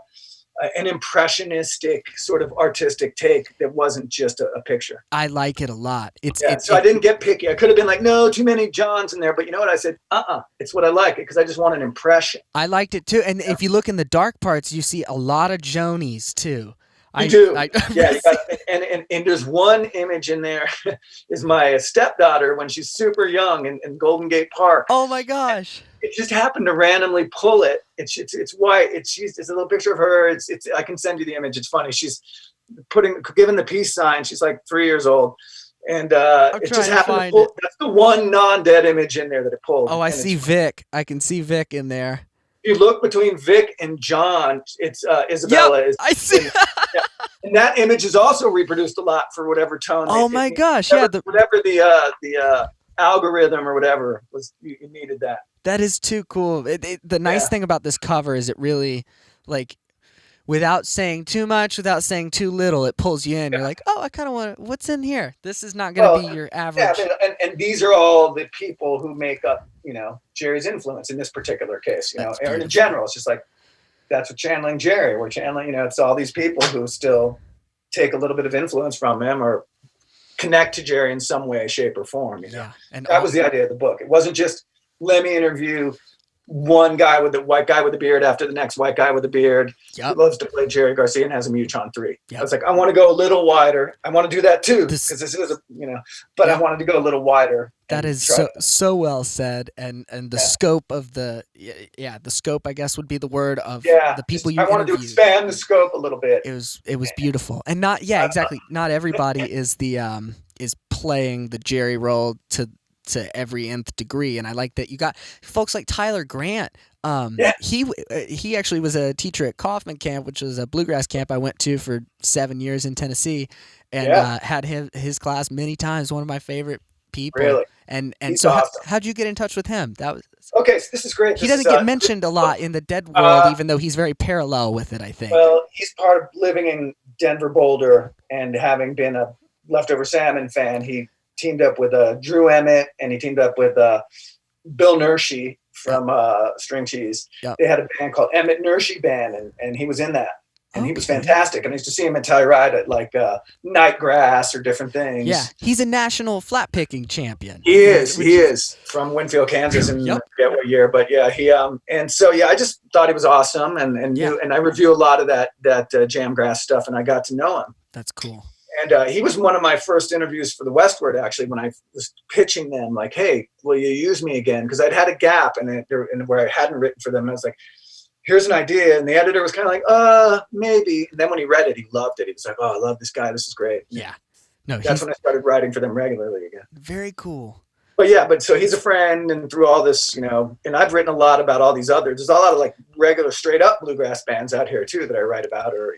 an impressionistic sort of artistic take that wasn't just a picture. I like it a lot. So I didn't get picky. I could have been like, no, too many Johns in there. But you know what? I said, it's what I like because I just want an impression. I liked it too. And if you look in the dark parts, you see a lot of Jonies too. You do. And there's one image in there is my stepdaughter when she's super young in Golden Gate Park. Oh my gosh. It just happened to randomly pull it. It's white. It's a little picture of her. I can send you the image. It's funny. She's giving the peace sign. She's like 3 years old. And it just happened to pull. That's the one non-dead image in there that it pulled. Oh, I see Vic. I can see Vic in there. You look between Vic and John, it's Isabella. Yep, I see. And that image is also reproduced a lot for whatever tone. Oh my gosh! Whatever the algorithm or whatever was, you needed that. That is too cool. The nice thing about this cover is it really, like, without saying too much, without saying too little, it pulls you in. You're like, oh, I kind of want. What's in here? This is not going to be your average. Yeah, and these are all the people who make up, Jerry's influence in this particular case. Or in general, it's just like that's what channeling Jerry. We're channeling. It's all these people who still take a little bit of influence from him or connect to Jerry in some way, shape, or form. Yeah, and that was the idea of the book. It wasn't just let me interview one guy with the white guy with the beard after the next white guy with a beard who loves to play Jerry Garcia and has a Muton 3. Yep. I was like, I want to go a little wider. I want to do that too because this is but I wanted to go a little wider. That is so well said, and the scope of the scope, I guess, would be the word of the people you interviewed. I wanted to expand the scope a little bit. It was beautiful, and exactly. Not everybody is is playing the Jerry role to every nth degree, and I like that you got folks like Tyler Grant. He actually was a teacher at Kaufman Camp, which was a bluegrass camp I went to for 7 years in Tennessee, and had his class many times. One of my favorite people. Really? And He's so awesome. how'd you get in touch with him? That was okay. So this is great. He doesn't get mentioned a lot in the Dead world, even though he's very parallel with it, I think. Well, he's part of living in Denver, Boulder, and having been a Leftover Salmon fan, he teamed up with Drew Emmett, and he teamed up with Bill Nershi from String Cheese. Yep. They had a band called Emmett Nershi Band, and he was in that. And he was Okay. fantastic. And I used to see him in Telluride at like Nightgrass or different things. Yeah, he's a national flat picking champion. He is from Winfield, Kansas, and I forget what year, but yeah, he and so yeah, I just thought he was awesome, and knew, and I review a lot of that Jamgrass stuff, and I got to know him. That's cool. And he was one of my first interviews for the Westward, actually, when I was pitching them, like, hey, will you use me again? Because I'd had a gap and where I hadn't written for them, and I was like, here's an idea, and the editor was kind of like, maybe. And then when he read it, he loved it. He was like, oh, I love this guy. This is great. Yeah. No, that's when I started writing for them regularly again. Very cool. But yeah, so he's a friend, and through all this, and I've written a lot about all these others. There's a lot of like regular, straight up bluegrass bands out here too that I write about, or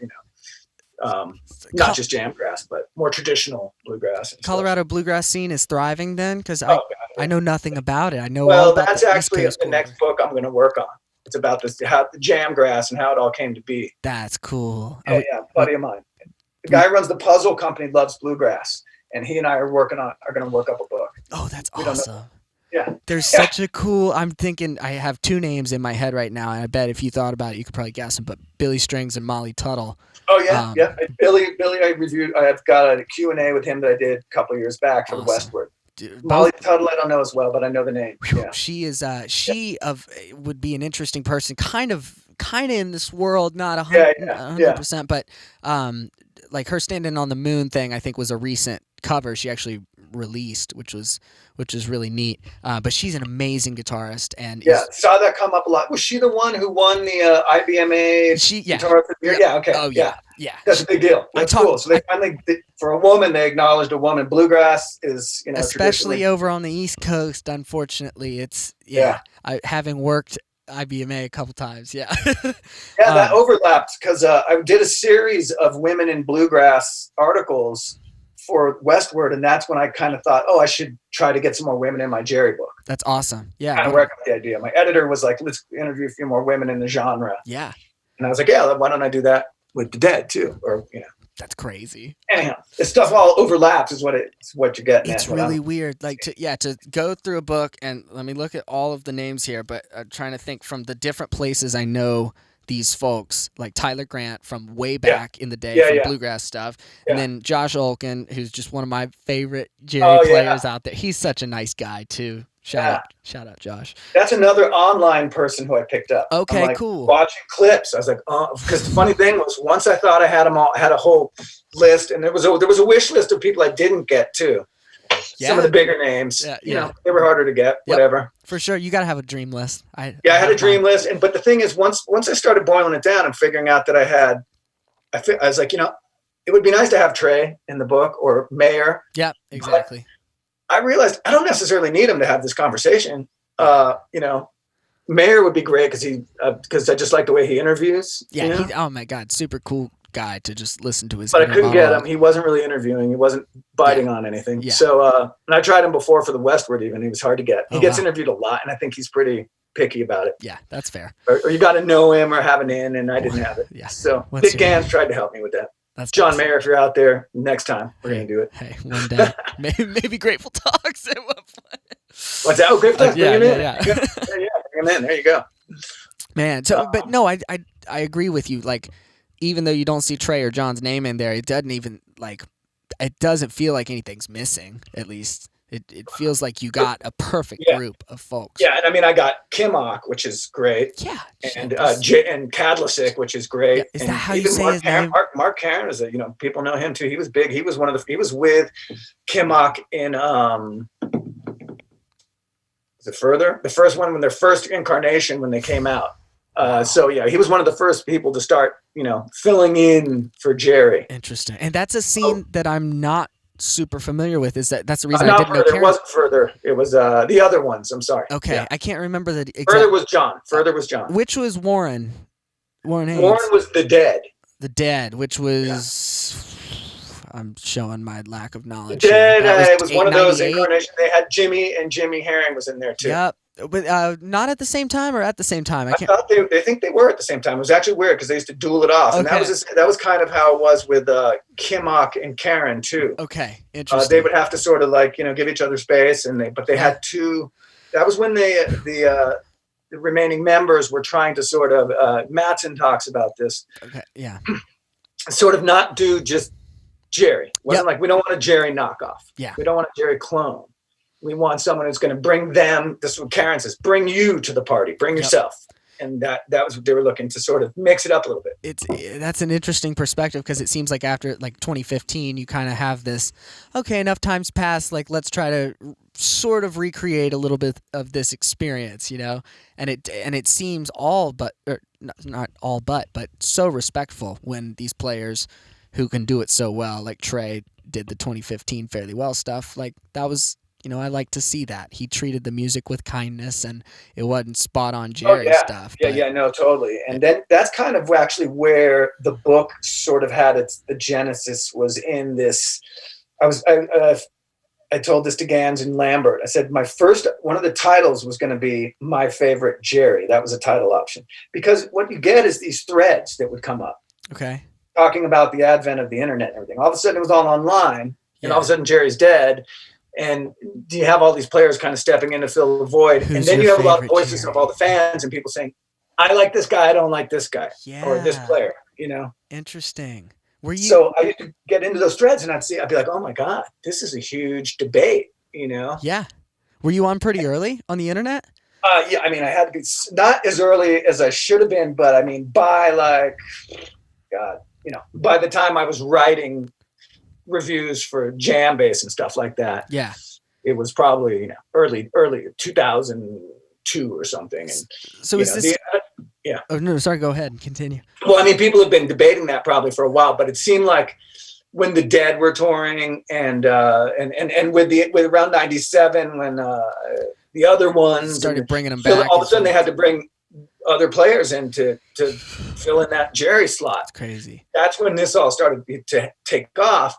not just jamgrass, but more traditional bluegrass. Colorado bluegrass scene is thriving then, because I know nothing about it. I know well, all about that's actually the next book I'm going to work on. It's about how the jamgrass and how it all came to be. That's cool. Yeah, buddy of mine. The guy who runs the puzzle company loves bluegrass, and he and I are going to work up a book. Oh, that's awesome. Yeah. There's such a cool, I'm thinking, I have two names in my head right now, and I bet if you thought about it, you could probably guess them, but Billy Strings and Molly Tuttle. Oh, yeah, yeah. Billy, I've got a Q&A with him that I did a couple of years back for the Westward. Molly Tuttle, I don't know as well, but I know the name. Yeah. She is would be an interesting person, kind of in this world, not 100%, but like her Standing on the Moon thing, I think was a recent cover she actually released, which is really neat. But she's an amazing guitarist, and saw that come up a lot. Was she the one who won the IBMA guitar of the year? Yeah. Okay. Oh yeah. Yeah. That's a big deal. That's cool. So they finally, for a woman, they acknowledged a woman. Bluegrass is, especially over on the East Coast. Unfortunately, it's I having worked IBMA a couple times. Yeah. That overlapped because I did a series of women in bluegrass articles for Westward, and that's when I kind of thought, I should try to get some more women in my Jerry book. That's awesome. Yeah. Kind of work out the idea. My editor was like, let's interview a few more women in the genre. Yeah. And I was like, why don't I do that with the Dead too? Or That's crazy. Anyhow, this stuff all overlaps is what you're getting. It's really weird. Like to go through a book, and let me look at all of the names here, but I'm trying to think from the different places I know these folks, like Tyler Grant from way back in the day from bluegrass stuff, and then Josh Olkin, who's just one of my favorite Jerry players out there. He's such a nice guy too. Shout out, Josh. That's another online person who I picked up. Okay, cool. Watching clips, I was like, because the funny thing was, once I thought I had them all, had a whole list, and there was a wish list of people I didn't get too. Yeah. Some of the bigger names, they were harder to get. Whatever. For sure, you got to have a dream list. I had a dream list, but the thing is, once I started boiling it down and figuring out that I was like, it would be nice to have Trey in the book or Mayer. Yeah, exactly. But I realized I don't necessarily need him to have this conversation. Mayer would be great because I just like the way he interviews. Yeah. Oh my God, super cool guy to just listen to his. But I couldn't get him. He wasn't really interviewing. He wasn't biting on anything. Yeah. So, and I tried him before for the Westward. Even he was hard to get. He gets interviewed a lot, and I think he's pretty picky about it. Yeah, that's fair. Or you got to know him or have an in, and I didn't have it. Yeah. So Dick Gans tried to help me with that. That's John awesome. Mayer, if you're out there, next time we're gonna do it. Hey, one day, maybe Grateful Talks at one point. What's that? Oh, Grateful Talks. Yeah. Bring him in. There you go. Man, so but no, I agree with you. Like, even though you don't see Trey or John's name in there, it doesn't feel like anything's missing. At least it feels like you got a perfect group of folks. Yeah, and I mean, I got Kimmock, which is great. Yeah, and Kadlasic, which is great. Yeah, is and that how you say his name? Mark Karen is people know him too. He was big. He was with Kimmock in is it Further? The first one, when their first incarnation when they came out. So yeah, he was one of the first people to start, filling in for Jerry. Interesting. And that's a scene that I'm not super familiar with. That's the reason I didn't know. It wasn't Further. It was the other ones. I'm sorry. Okay, yeah. I can't remember the exact. Further was John. Which was Warren? Warren Haynes. Warren was the Dead. The Dead, which was. I'm showing my lack of knowledge. The Dead. It was one of those incarnations. They had Jimmy Herring was in there too. Yep. But not at the same time or at the same time? I thought they think they were at the same time. It was actually weird because they used to duel it off. Okay. And that was kind of how it was with Kimmock and Karen too. Okay, interesting. They would have to sort of give each other space, but they had two That was when the remaining members were trying to sort of, Mattson talks about this, Okay. Yeah. sort of not do just Jerry. Wasn't Yep. like, we don't want a Jerry knockoff. Yeah. We don't want a Jerry clone. We want someone who's going to bring them. This is what Karen says: bring you to the party, bring yourself. And that was what they were looking to sort of mix it up a little bit. That's an interesting perspective, because it seems like after like 2015, you kind of have this, okay, enough time's passed, like let's try to sort of recreate a little bit of this experience, and it seems all but, or not all but so respectful when these players who can do it so well, like Trey did the 2015 Fairly Well stuff, like that was. I like to see that. He treated the music with kindness, and it wasn't spot on Jerry stuff. Yeah, no, totally. And then that's kind of actually where the book sort of had the genesis was in this. I told this to Gans and Lambert. I said one of the titles was going to be My Favorite Jerry. That was a title option, because what you get is these threads that would come up. Okay. Talking about the advent of the internet and everything. All of a sudden it was all online, and all of a sudden Jerry's dead. And do you have all these players kind of stepping in to fill the void? And then you have a lot of voices of all the fans and people saying, I like this guy, I don't like this guy, or this player, Interesting. So I used to get into those threads, and I'd be like, oh my God, this is a huge debate, Yeah. Were you on pretty early on the internet? Yeah, I mean, I had to be not as early as I should have been, but I mean, by by the time I was writing reviews for Jambase and stuff like that. Yeah. It was probably early 2002 or something. And so is this Oh no, sorry, go ahead and continue. Well, I mean, people have been debating that probably for a while, but it seemed like when the Dead were touring and with around 97 when the other ones started bringing them back, all of a sudden they had to bring other players in to fill in that Jerry slot. It's crazy. That's when this all started to take off.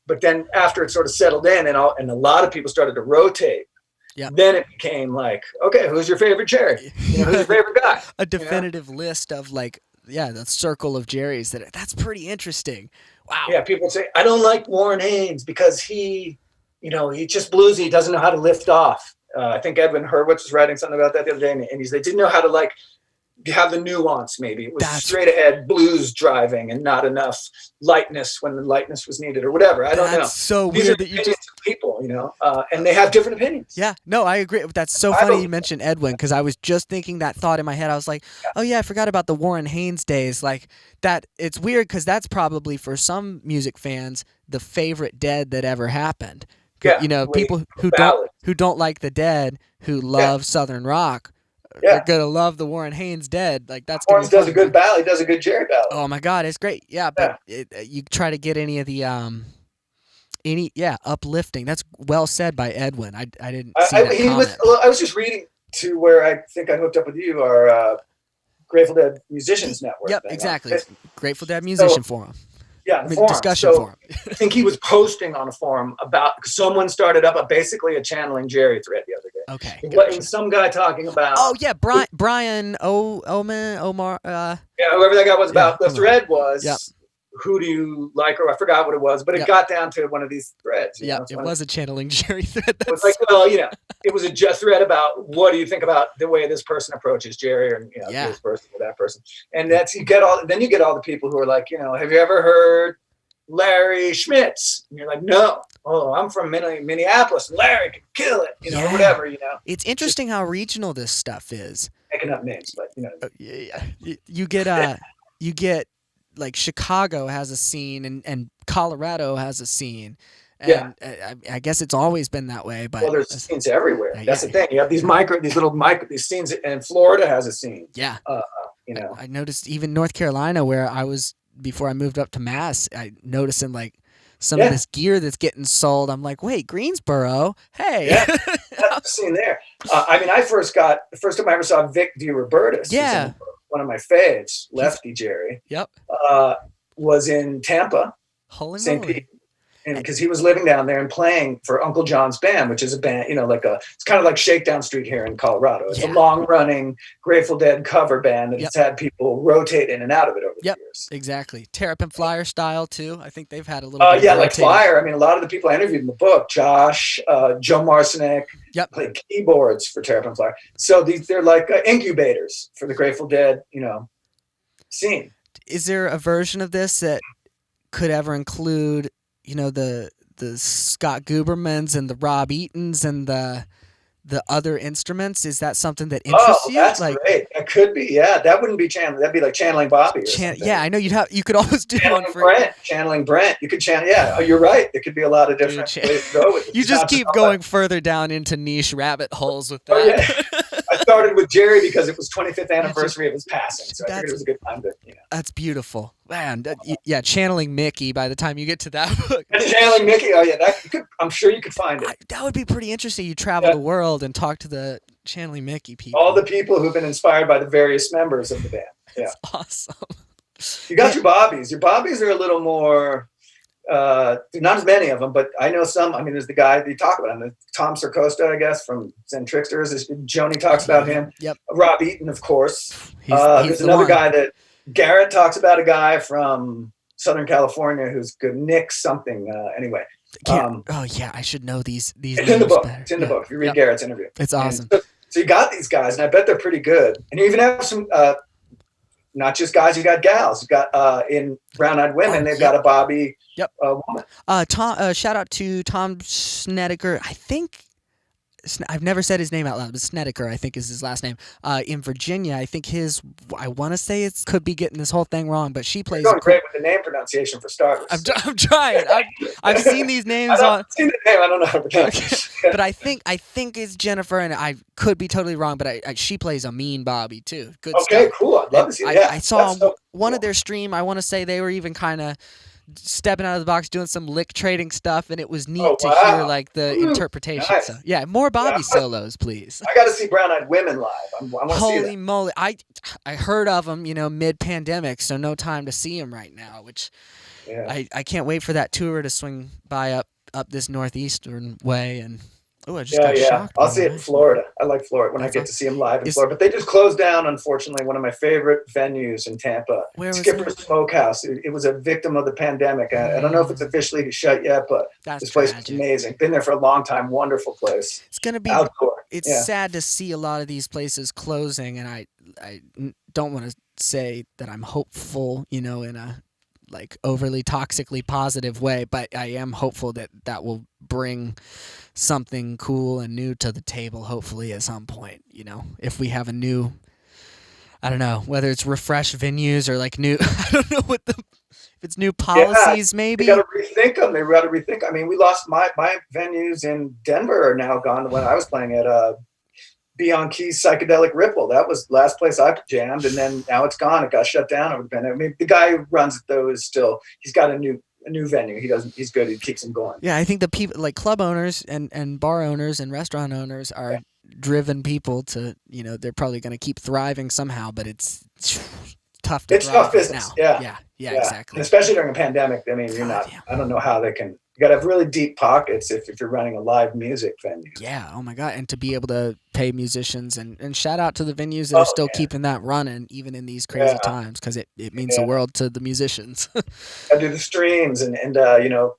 But then after it sort of settled in and a lot of people started to rotate, then it became like, okay, who's your favorite Jerry? Who's your favorite guy? A definitive list of the circle of Jerrys. That's pretty interesting. Wow. Yeah, people say, I don't like Warren Haynes because he's just bluesy. He doesn't know how to lift off. I think Edwin Hurwitz was writing something about that the other day, and they didn't know how to have the nuance. Maybe it was straight ahead blues driving and not enough lightness when the lightness was needed, or whatever. I don't know. That's so These weird are that you just people, and they have different opinions. Yeah, no, I agree. That's so funny you mentioned Edwin, because I was just thinking that thought in my head. I was like, oh yeah, I forgot about the Warren Haynes days. Like that, it's weird because that's probably for some music fans the favorite Dead that ever happened. Yeah, people who don't like the Dead, who love Southern rock, are gonna love the Warren Haynes Dead. Like that's. Warren does a good ballad. He does a good Jerry ballad. Oh my God, it's great. Yeah, but you try to get any of the uplifting. That's well said by Edwin. I didn't see that comment. I was just reading to where I think I hooked up with you, our Grateful Dead Musicians Network. Yep, exactly. Grateful Dead Musician Forum. Yeah, discussion forum. I think he was posting on a forum about someone started up basically a channeling Jerry thread the other day. Okay. Gotcha. Some guy talking about. Oh yeah, Brian Omar. Whoever that guy was about. The thread was. Who do you like? Or I forgot what it was, but it got down to one of these threads. Yeah, it was a channeling Jerry thread. It was it was a thread about what do you think about the way this person approaches Jerry, or this person or that person, and you get all the people who are like, have you ever heard Larry Schmitz? And you're like, no. Oh, I'm from Minneapolis. Larry could kill it, or whatever. It's interesting how regional this stuff is. Making up names, but you get. Like Chicago has a scene and Colorado has a scene. And I guess it's always been that way. But there's scenes everywhere. That's the thing. You have these these scenes, and Florida has a scene. Yeah. I noticed even North Carolina, where I was before I moved up to Mass, I noticing some of this gear that's getting sold. I'm like, wait, Greensboro? Hey. Yeah, that's the scene there. The first time I ever saw Vic DiRobertis. Yeah. One of my faves, Lefty Jerry. Yep. Was in Tampa, Holy St. moly. Pete, because he was living down there and playing for Uncle John's band, which is a band, it's kind of like Shakedown Street here in Colorado. It's a long running Grateful Dead cover band that has had people rotate in and out of it over the years. Exactly. Terrapin Flyer style too. I think they've had a little bit of like Flyer. I mean, a lot of the people I interviewed in the book, Josh, Joe Marcinek, played keyboards for Terrapin Flyer. So they're like incubators for the Grateful Dead, scene. Is there a version of this that could ever include, the Scott Gubermans and the Rob Eatons and the other instruments? Is that something that interests you? That's great. That could be. Yeah, that wouldn't be channeling. That'd be like channeling Bobby. Yeah, I know you could always do channeling one for Brent. Channeling Brent. You could channel. Yeah, you're right. There could be a lot of different ways to go with it. You just keep going further down into niche rabbit holes with that. Oh, yeah. I started with Jerry because it was 25th anniversary of his passing, so I figured it was a good time to. That's beautiful, man. Channeling Mickey. By the time you get to that book, channeling Mickey. Oh yeah, I'm sure you could find it. That would be pretty interesting. You travel the world and talk to the channeling Mickey people. All the people who've been inspired by the various members of the band. Yeah, that's awesome. You got your Bobbies. Your Bobbies are a little more. Not as many of them, but I know some. I mean, there's the guy that you talk about him, Tom Sercosta, I guess, from Zen Tricksters. Joni talks about him. Yep. Rob Eaton, of course. There's another guy that Garrett talks about, a guy from Southern California who's good. Nick something. Anyway. I should know these. It's in the book. It's in the book. If you read Garrett's interview, it's awesome. So you got these guys, and I bet they're pretty good. And you even have some. Not just guys, you got gals. You got in Brown Eyed Women, they've got a Bobby woman. Shout out to Tom Snedeker. I think I've never said his name out loud, but Snedeker, I think, is his last name. In Virginia, I think I want to say it could be getting this whole thing wrong, but she plays. You're going great with the name pronunciation for starters. I'm trying. I've seen these names I've seen the name. I don't know how to pronounce it. But I think it's Jennifer, and I could be totally wrong, but she plays a mean Bobby too. Good stuff. Okay, cool. I'd love to see that. I saw one of their stream. I want to say they were even kind of stepping out of the box, doing some lick trading stuff, and it was neat to hear like the interpretation. Nice. So yeah, more Bobby solos, please. I got to see Brown Eyed Women live. I want to see that. Holy moly! I heard of them, mid-pandemic, so no time to see them right now. Which I can't wait for that tour to swing by up this northeastern way and. Oh, I just got shocked. I'll see it in Florida. I like Florida when I get to see them live in Florida. But they just closed down, unfortunately, one of my favorite venues in Tampa. Where was Skipper's Smokehouse. It was a victim of the pandemic. I don't know if it's officially shut yet, but this place is amazing. Been there for a long time. Wonderful place. It's going to be outdoor. It's sad to see a lot of these places closing, and I don't want to say that I'm hopeful, in a like overly toxically positive way, but I am hopeful that will bring something cool and new to the table, hopefully at some point, if we have a new, I don't know, whether it's refreshed venues or like new, I don't know if it's new policies, maybe. They got to rethink them. They got to rethink. I mean, we lost my venues in Denver are now gone when I was playing at Beyond Keys Psychedelic Ripple. That was the last place I jammed, and then now it's gone. It got shut down over the pandemic. I mean, the guy who runs it though he's got a new venue. He's good. He keeps them going. Yeah, I think the people like club owners and bar owners and restaurant owners are driven people to, they're probably going to keep thriving somehow, but it's tough to It's tough business. Now. Yeah, exactly. And especially during a pandemic. I mean, I don't know how they can. You got to have really deep pockets if you're running a live music venue. Yeah. Oh my God. And to be able to pay musicians and shout out to the venues that are still keeping that running even in these crazy times, because it means the world to the musicians. I do the streams and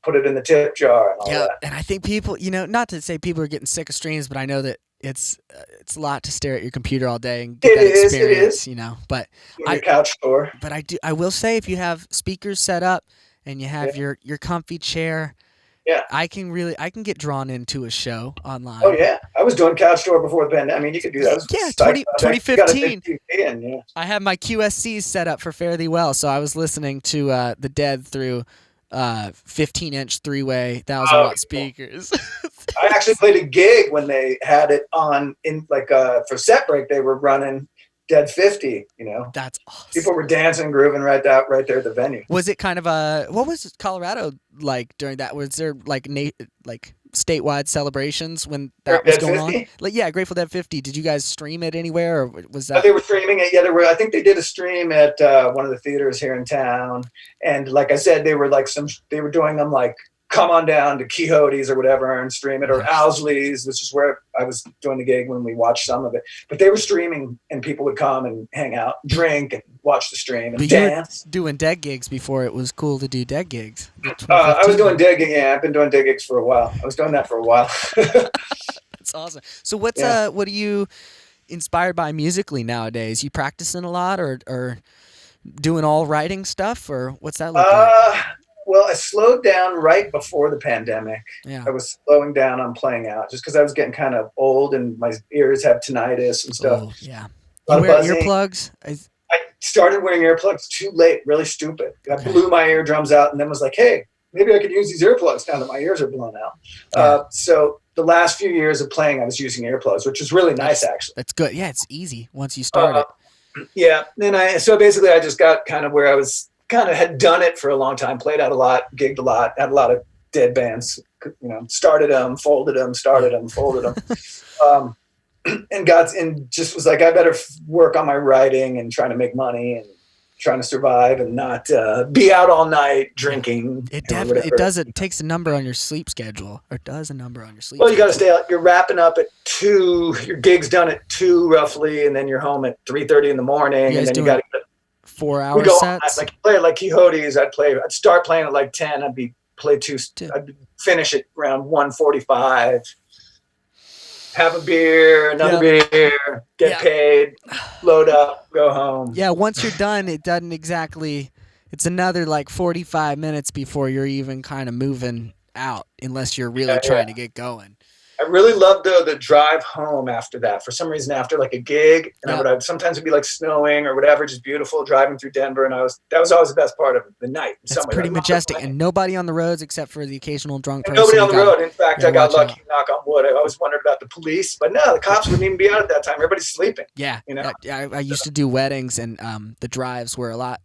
put it in the tip jar and all that. And I think people, not to say people are getting sick of streams, but I know that it's a lot to stare at your computer all day and get that experience, But your couch store. But I will say, if you have speakers set up and you have your comfy chair. Yeah, I can get drawn into a show online. Oh yeah, I was doing couch store before the pandemic. I mean, you could do that. 2015. I had my QSCs set up for Fare Thee Well, so I was listening to the Dead through 15-inch 3-way 1,000-watt speakers. I actually played a gig when they had it on in for set break. They were running Dead 50, That's awesome. People were dancing and grooving right there at the venue. Was it kind of what was Colorado like during that? Was there like statewide celebrations when that was going on? Grateful Dead 50. Did you guys stream it anywhere, or was that? They were streaming it. Yeah, I think they did a stream at one of the theaters here in town. And like I said, they were doing them like come on down to Quixote's or whatever and stream it, or Owsley's, which is where I was doing the gig when we watched some of it. But they were streaming, and people would come and hang out, drink, and watch the stream and dance. Doing dead gigs before it was cool to do dead gigs. I was doing dead gigs. Yeah, I've been doing dead gigs for a while. I was doing that for a while. That's awesome. So what are you inspired by musically nowadays? You practicing a lot, or doing all writing stuff, or what's that look like? Well, I slowed down right before the pandemic. Yeah. I was slowing down on playing out just because I was getting kind of old and my ears have tinnitus and stuff. Oh, yeah. You wear earplugs? I started wearing earplugs too late, really stupid. I blew my eardrums out and then was like, hey, maybe I could use these earplugs now that my ears are blown out. Yeah. So the last few years of playing, I was using earplugs, which is really nice, actually. That's good. Yeah, it's easy once you start it. Yeah. Then so basically I just got kind of where I was kind of had done it for a long time, played out a lot, gigged a lot, had a lot of dead bands, started them, folded them, started them, folded them. And just was like, I better work on my writing and trying to make money and trying to survive and not be out all night drinking. It definitely does. It takes a number on your sleep schedule, or does a number on your sleep. Well, you got to stay out. You're wrapping up at 2. Your gig's done at 2 roughly, and then you're home at 3:30 in the morning, and then you got to get 4-hour sets. Like play like Quixote's. I'd start playing at like 10. I'd finish at around 1:45. Have a beer, another beer, get paid, load up, go home. Yeah, once you're done, it doesn't exactly. It's another like 45 minutes before you're even kind of moving out, unless you're really trying to get going. I really loved the drive home after that. For some reason, after like a gig, and sometimes it'd be like snowing or whatever, just beautiful driving through Denver, and that was always the best part of the night. That's pretty majestic, and nobody on the roads except for the occasional drunk person. Nobody on the road. In fact, I got lucky. Knock on wood. I always wondered about the police, but no, the cops wouldn't even be out at that time. Everybody's sleeping. Yeah, I used to do weddings, and the drives were a lot.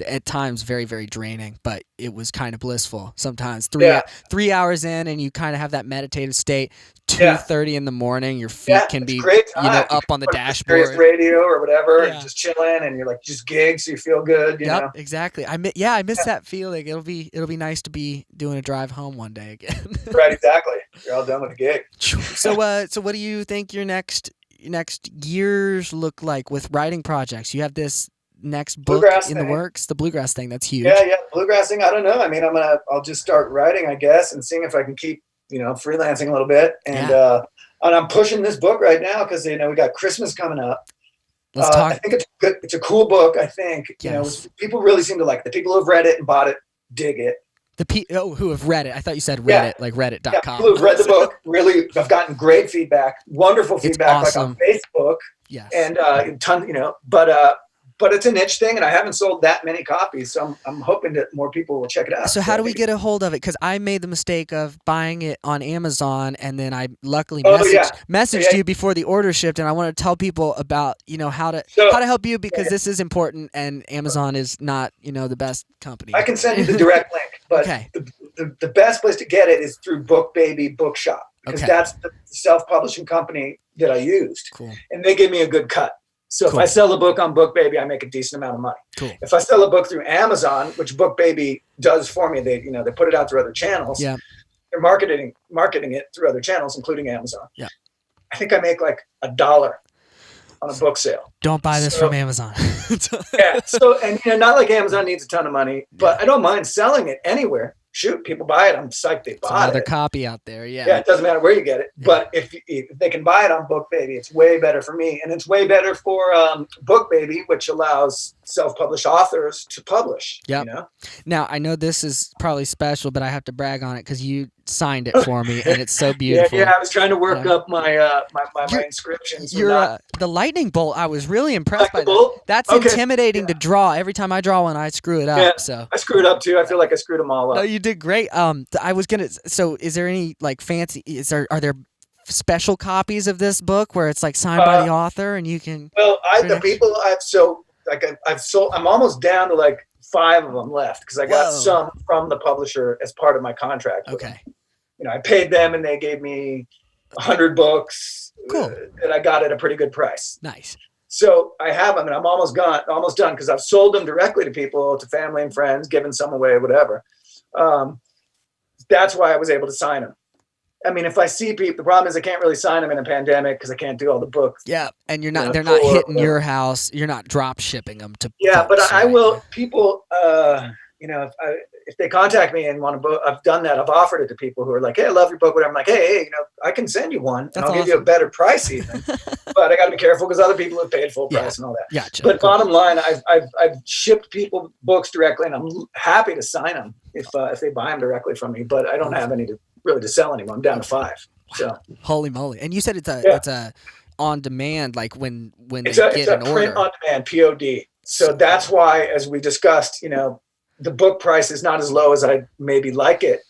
At times very, very draining, but it was kind of blissful sometimes. 3 hours in, and you kind of have that meditative state. 2:30 in the morning, your feet can be up on the dashboard, radio or whatever, and just chilling, and you're like just gigs, so you feel good. You know? Exactly. I miss that feeling. It'll be nice to be doing a drive home one day again. Right, exactly. You're all done with the gig. So what do you think your next years look like with writing projects? You have this next book in the works, the bluegrass thing. That's huge. Yeah, bluegrass thing. I don't know. I mean, I'll just start writing, I guess, and seeing if I can keep, freelancing a little bit. And I'm pushing this book right now because, we got Christmas coming up. Let's talk. I think it's a cool book. I think, people really seem to like it. The people who've read it and bought it dig it. Who have read it. I thought you said Reddit, like reddit.com. Yeah, people who've read the book really have gotten great feedback, wonderful feedback, awesome. Like on Facebook. Yes. And but it's a niche thing, and I haven't sold that many copies, so I'm hoping that more people will check it out. So how do we get a hold of it? Because I made the mistake of buying it on Amazon, and then I luckily messaged you before the order shipped, and I want to tell people about how to help you, because this is important, and Amazon is not the best company. I can send you the direct link, but the best place to get it is through Book Baby Bookshop, because that's the self-publishing company that I used, and they give me a good cut. So if I sell a book on Book Baby, I make a decent amount of money. Cool. If I sell a book through Amazon, which Book Baby does for me, they put it out through other channels. Yeah. They're marketing it through other channels, including Amazon. Yeah. I think I make like $1 on a book sale. Don't buy this from Amazon. Yeah. So, and not like Amazon needs a ton of money, but I don't mind selling it anywhere. Shoot, people buy it. I'm psyched they bought another copy out there. Yeah. It doesn't matter where you get it. Yeah. But if they can buy it on Book Baby, it's way better for me. And it's way better for Book Baby, which allows self-published authors to publish. Yeah. Now, I know this is probably special, but I have to brag on it because you signed it for me, and it's so beautiful. I was trying to work up my inscriptions. The lightning bolt, I was really impressed by that. That's intimidating to draw. Every time I draw one, I screw it up. Yeah, so I screwed up too. I feel like I screwed them all up. No, you did great. I was gonna. So, is there any like fancy? Are there special copies of this book where it's like signed by the author and you can? Well, I've sold. I'm almost down to like 5 of them left because I got some from the publisher as part of my contract. Okay. I paid them and they gave me 100 books. Cool. And I got at a pretty good price. Nice. So I have them, and I'm almost done because I've sold them directly to people, to family and friends, given some away, whatever. that's why I was able to sign them. I mean, if I see people, the problem is I can't really sign them in a pandemic because I can't do all the books. Yeah, and they're not hitting your house. You're not drop shipping them to. Yeah, folks, but I right? will. People, if they contact me and want a book, I've done that. I've offered it to people who are like, "Hey, I love your book." Whatever. I'm like, "Hey, I can send you one, and I'll give you a better price even." But I got to be careful because other people have paid full price and all that. Gotcha. But bottom line, I've shipped people books directly, and I'm happy to sign them if they buy them directly from me. But I don't have any to sell anymore. I'm down to 5. So holy moly! And you said it's a on demand, like when it's they get an order. Print on demand, POD. So that's why, as we discussed, the book price is not as low as I maybe like it.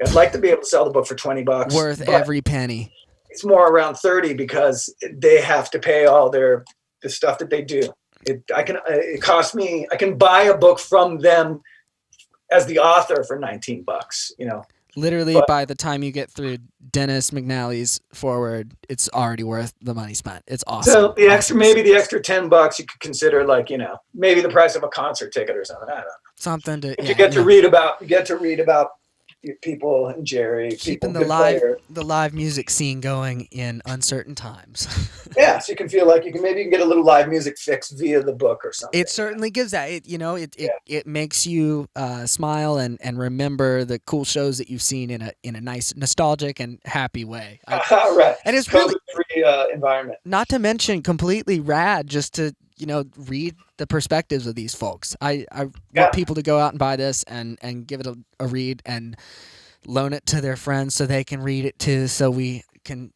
I'd like to be able to sell the book for $20, worth every penny. It's more around 30 because they have to pay all the stuff that they do. It costs me. I can buy a book from them as the author for $19. Literally, by the time you get through Dennis McNally's forward, it's already worth the money spent. It's awesome. So the extra $10 you could consider maybe the price of a concert ticket or something. I don't know. Something to you get to read about people and Jerry keeping the live music scene going in uncertain times. Yeah, so you can feel like you can get a little live music fix via the book or something. It certainly gives that. It makes you smile and remember the cool shows that you've seen in a nice nostalgic and happy way. Right. And it's COVID-free environment. Not to mention completely rad just to read the perspectives of these folks. I want people to go out and buy this and give it a read and loan it to their friends so they can read it too, so we can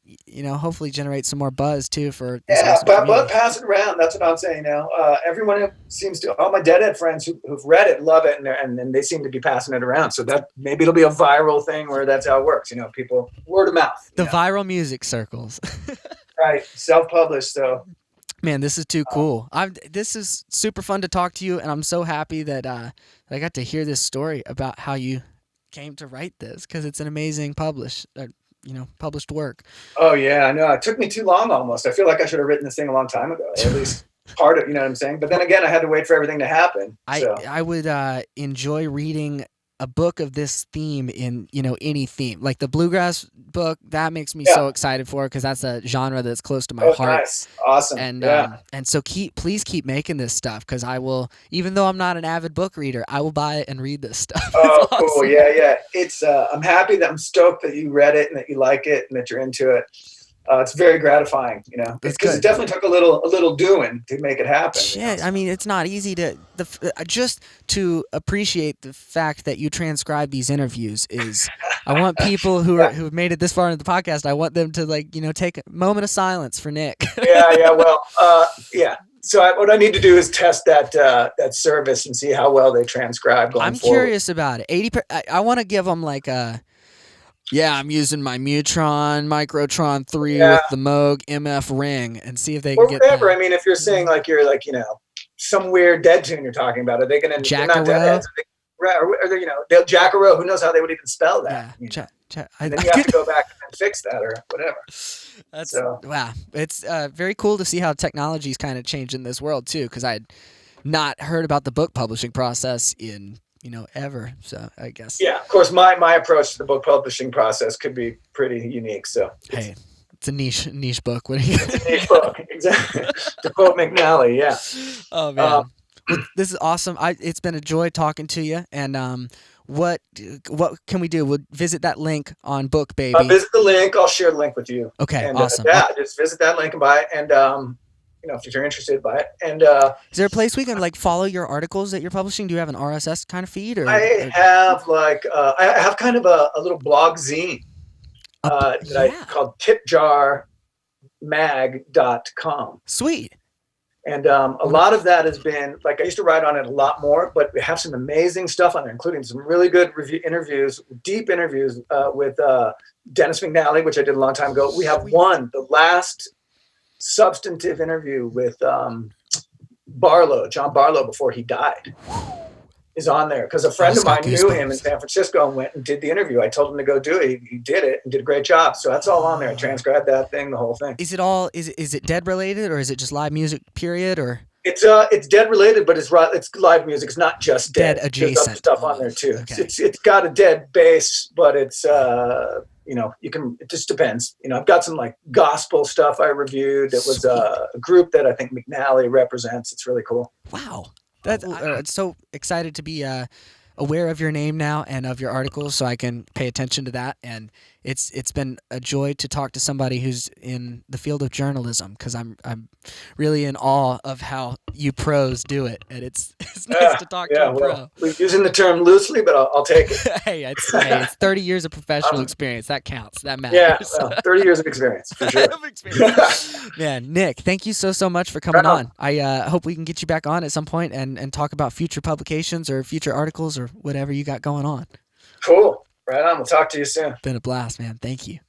hopefully generate some more buzz too for this awesome but pass it around. That's what I'm saying now. Everyone who seems to, all my Deadhead friends who've read it love it, and they seem to be passing it around, so that maybe it'll be a viral thing where that's how it works. People, word of mouth. The viral music circles. Right, self-published. So man, this is too cool. This is super fun to talk to you, and I'm so happy that I got to hear this story about how you came to write this, because it's an amazing published work. Oh yeah, I know. It took me too long almost. I feel like I should have written this thing a long time ago, or at least part of, you know what I'm saying? But then again, I had to wait for everything to happen. So. I would enjoy reading a book of this theme in any theme, like the bluegrass book. That makes me so excited for, because that's a genre that's close to my heart. Nice, awesome, and so please keep making this stuff, because I will, even though I'm not an avid book reader, I will buy it and read this stuff. Oh, awesome. Cool, yeah. It's I'm happy that I'm stoked that you read it and that you like it and that you're into it. It's very gratifying, because it definitely took a little doing to make it happen. Yeah, I mean, it's not easy just to appreciate the fact that you transcribe these interviews is. I want people who've made it this far into the podcast. I want them to take a moment of silence for Nick. Yeah. So what I need to do is test that service and see how well they transcribe going forward. I'm curious about it. I want to give them I'm using my Mutron Microtron 3 with the Moog MF ring, and see if they can get whatever. that. I mean, if you're saying you're some weird dead tune you're talking about, are they going to Jack-a-row? Or they'll Jack-a-row. Who knows how they would even spell that? Yeah, and then you have to go back and fix that or whatever. Wow. It's very cool to see how technology's kind of changed in this world too, because I'd not heard about the book publishing process in ever. So I guess. Yeah, of course, my approach to the book publishing process could be pretty unique. So hey, it's a niche book. It's a niche book, exactly. To quote McNally, yeah. Oh man, this is awesome. It's been a joy talking to you. And what can we do? We'll visit that link on Book Baby. Visit the link. I'll share the link with you. Okay, and, awesome. Just visit that link and buy it. And if you're interested, buy it. And is there a place we can follow your articles that you're publishing? Do you have an RSS kind of feed? I have I have kind of a little blog zine I called tipjarmag.com. Sweet. And a lot of that has been I used to write on it a lot more, but we have some amazing stuff on there, including some really good deep interviews with Dennis McNally, which I did a long time ago. We have the last substantive interview with John Barlow, before he died, is on there, because a friend of mine knew him in San Francisco and went and did the interview. I told him to go do it. He did it and did a great job. So that's all on there. I transcribed that thing, the whole thing. Is it all? Is it Dead related, or is it just live music? Period, or? It's dead related, but it's live music. It's not just Dead dead. There's other adjacent. stuff on there too. Okay. It's got a dead bass, but it's it just depends. I've got some like gospel stuff I reviewed. It was a group that I think McNally represents. It's really cool. Wow. I'm so excited to be aware of your name now and of your articles, so I can pay attention to that. And it's been a joy to talk to somebody who's in the field of journalism, because I'm really in awe of how you pros do it, and it's nice to talk to a pro. We're using the term loosely, but I'll take it. Hey, it's 30 years of professional experience. That counts. That matters. Yeah, 30 years of experience for sure. Man, Nick, thank you so much for coming on. I hope we can get you back on at some point and talk about future publications or future articles or whatever you got going on. Cool. Right on. We'll talk to you soon. Been a blast, man. Thank you.